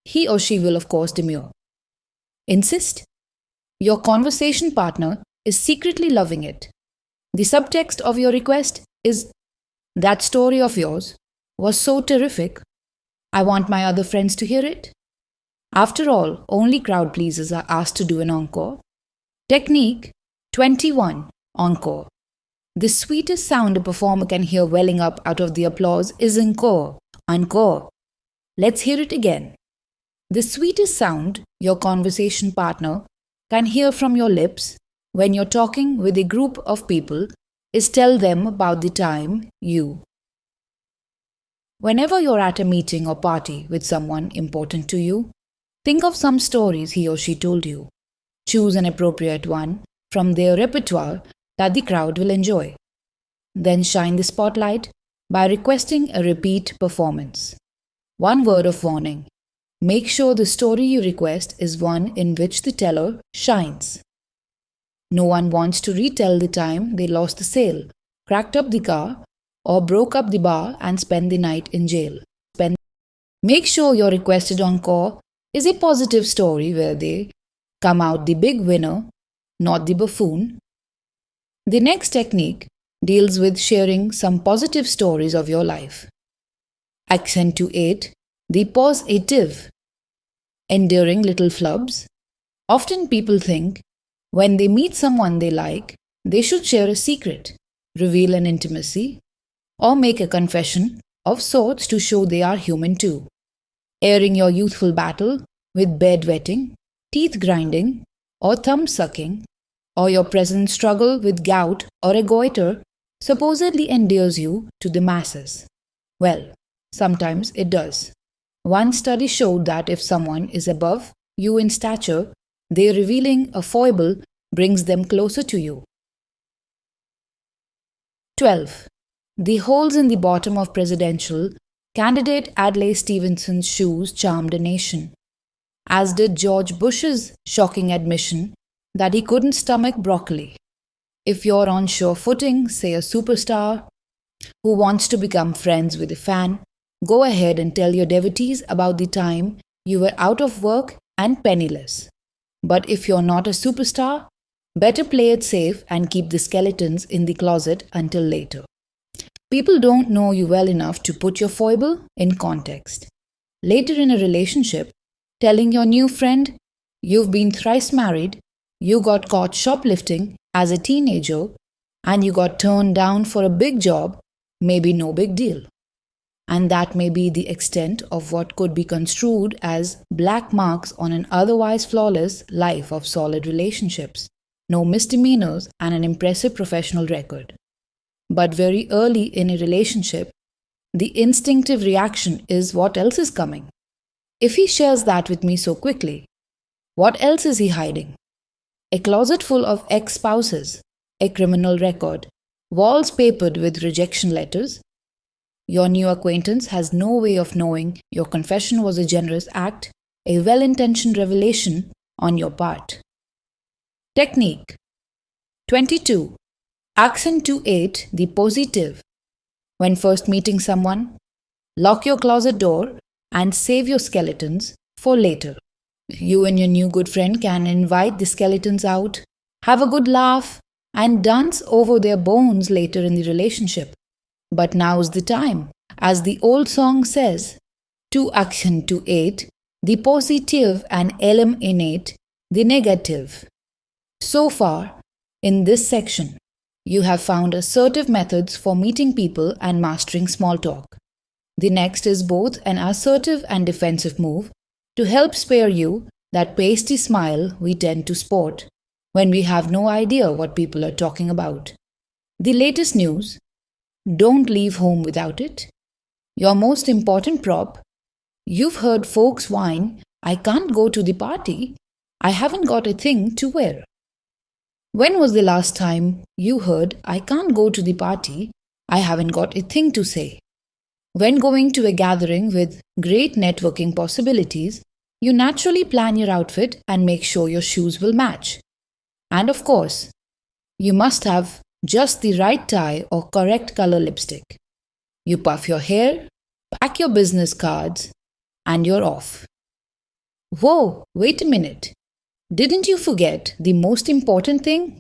He or she will, of course, demur. Insist. Your conversation partner is secretly loving it. The subtext of your request is, that story of yours was so terrific. I want my other friends to hear it. After all, only crowd pleasers are asked to do an encore. Technique 21. Encore. The sweetest sound a performer can hear welling up out of the applause is encore. Encore. Let's hear it again. The sweetest sound your conversation partner can hear from your lips when you're talking with a group of people is tell them about the time you. Whenever you're at a meeting or party with someone important to you, think of some stories he or she told you. Choose an appropriate one from their repertoire that the crowd will enjoy. Then shine the spotlight by requesting a repeat performance. One word of warning. Make sure the story you request is one in which the teller shines. No one wants to retell the time they lost the sale, cracked up the car, or broke up the bar and spent the night in jail. Make sure your requested encore is a positive story where they come out the big winner, not the buffoon. The next technique deals with sharing some positive stories of your life. Accentuate the positive. Enduring little flubs. Often people think when they meet someone they like, they should share a secret, reveal an intimacy, or make a confession of sorts to show they are human too. Airing your youthful battle with bedwetting, teeth grinding, or thumb sucking, or your present struggle with gout or a goiter supposedly endears you to the masses. Well, sometimes it does. One study showed that if someone is above you in stature, their revealing a foible brings them closer to you. 12. The holes in the bottom of presidential candidate Adlai Stevenson's shoes charmed a nation, as did George Bush's shocking admission that he couldn't stomach broccoli. If you're on sure footing, say a superstar who wants to become friends with a fan, go ahead and tell your devotees about the time you were out of work and penniless. But if you're not a superstar, better play it safe and keep the skeletons in the closet until later. People don't know you well enough to put your foible in context. Later in a relationship, telling your new friend you've been thrice married, you got caught shoplifting as a teenager, and you got turned down for a big job may be no big deal. And that may be the extent of what could be construed as black marks on an otherwise flawless life of solid relationships, no misdemeanors, and an impressive professional record. But very early in a relationship, the instinctive reaction is what else is coming? If he shares that with me so quickly, what else is he hiding? A closet full of ex spouses, a criminal record, walls papered with rejection letters. Your new acquaintance has no way of knowing your confession was a generous act, a well intentioned revelation on your part. Technique 22. Accentuate the positive. When first meeting someone, lock your closet door and save your skeletons for later. You and your new good friend can invite the skeletons out, have a good laugh, and dance over their bones later in the relationship. But now's the time, as the old song says, to accentuate the positive and eliminate the negative. So far, in this section, you have found assertive methods for meeting people and mastering small talk. The next is both an assertive and defensive move to help spare you that pasty smile we tend to sport when we have no idea what people are talking about. The latest news: don't leave home without it. Your most important prop: you've heard folks whine, I can't go to the party, I haven't got a thing to wear. When was the last time you heard, I can't go to the party, I haven't got a thing to say? When going to a gathering with great networking possibilities, you naturally plan your outfit and make sure your shoes will match. And of course, you must have just the right tie or correct color lipstick. You puff your hair, pack your business cards, and you're off. Whoa, wait a minute. Didn't you forget the most important thing?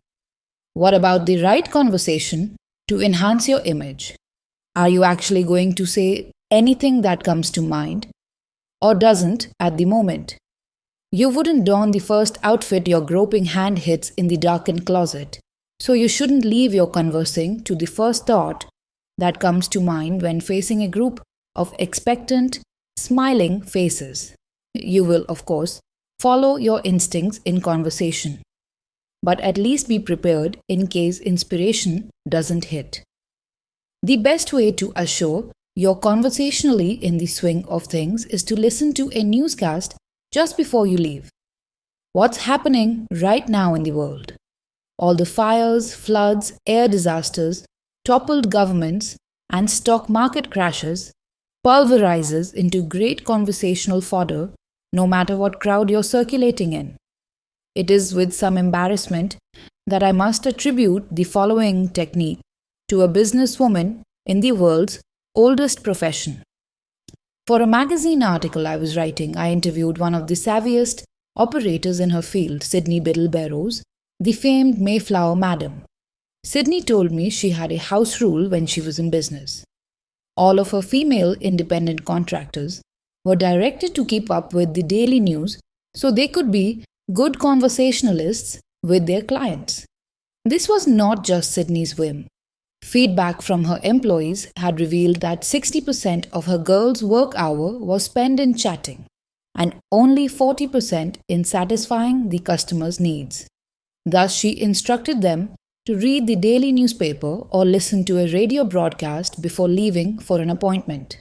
What about the right conversation to enhance your image? Are you actually going to say anything that comes to mind, or doesn't at the moment? You wouldn't don the first outfit your groping hand hits in the darkened closet, so you shouldn't leave your conversing to the first thought that comes to mind when facing a group of expectant, smiling faces. You will, of course, follow your instincts in conversation, but at least be prepared in case inspiration doesn't hit. The best way to assure you're conversationally in the swing of things is to listen to a newscast just before you leave. What's happening right now in the world? All the fires, floods, air disasters, toppled governments, and stock market crashes pulverizes into great conversational fodder no matter what crowd you're circulating in. It is with some embarrassment that I must attribute the following technique to a businesswoman in the world's oldest profession. For a magazine article I was writing, I interviewed one of the savviest operators in her field, Sydney Biddle Barrows, the famed Mayflower Madam. Sydney told me she had a house rule when she was in business. All of her female independent contractors were directed to keep up with the daily news so they could be good conversationalists with their clients. This was not just Sydney's whim. Feedback from her employees had revealed that 60% of her girls' work hour was spent in chatting, and only 40% in satisfying the customer's needs. Thus, she instructed them to read the daily newspaper or listen to a radio broadcast before leaving for an appointment.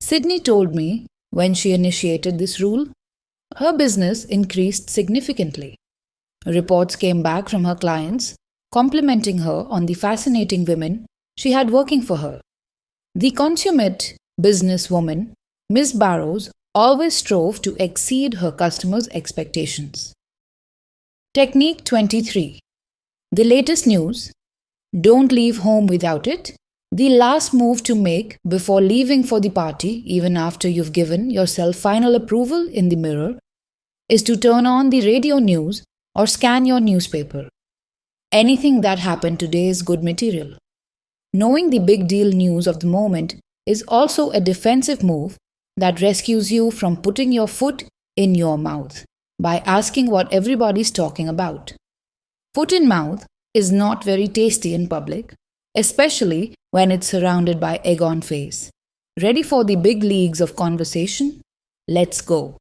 Sydney told me when she initiated this rule, her business increased significantly. Reports came back from her clients complimenting her on the fascinating women she had working for her. The consummate businesswoman, Miss Barrows, always strove to exceed her customers' expectations. Technique 23. The latest news: don't leave home without it. The last move to make before leaving for the party, even after you've given yourself final approval in the mirror, is to turn on the radio news or scan your newspaper. Anything that happened today is good material. Knowing the big deal news of the moment is also a defensive move that rescues you from putting your foot in your mouth by asking what everybody's talking about. Foot in mouth is not very tasty in public, especially when it's surrounded by egg on face. Ready for the big leagues of conversation? Let's go.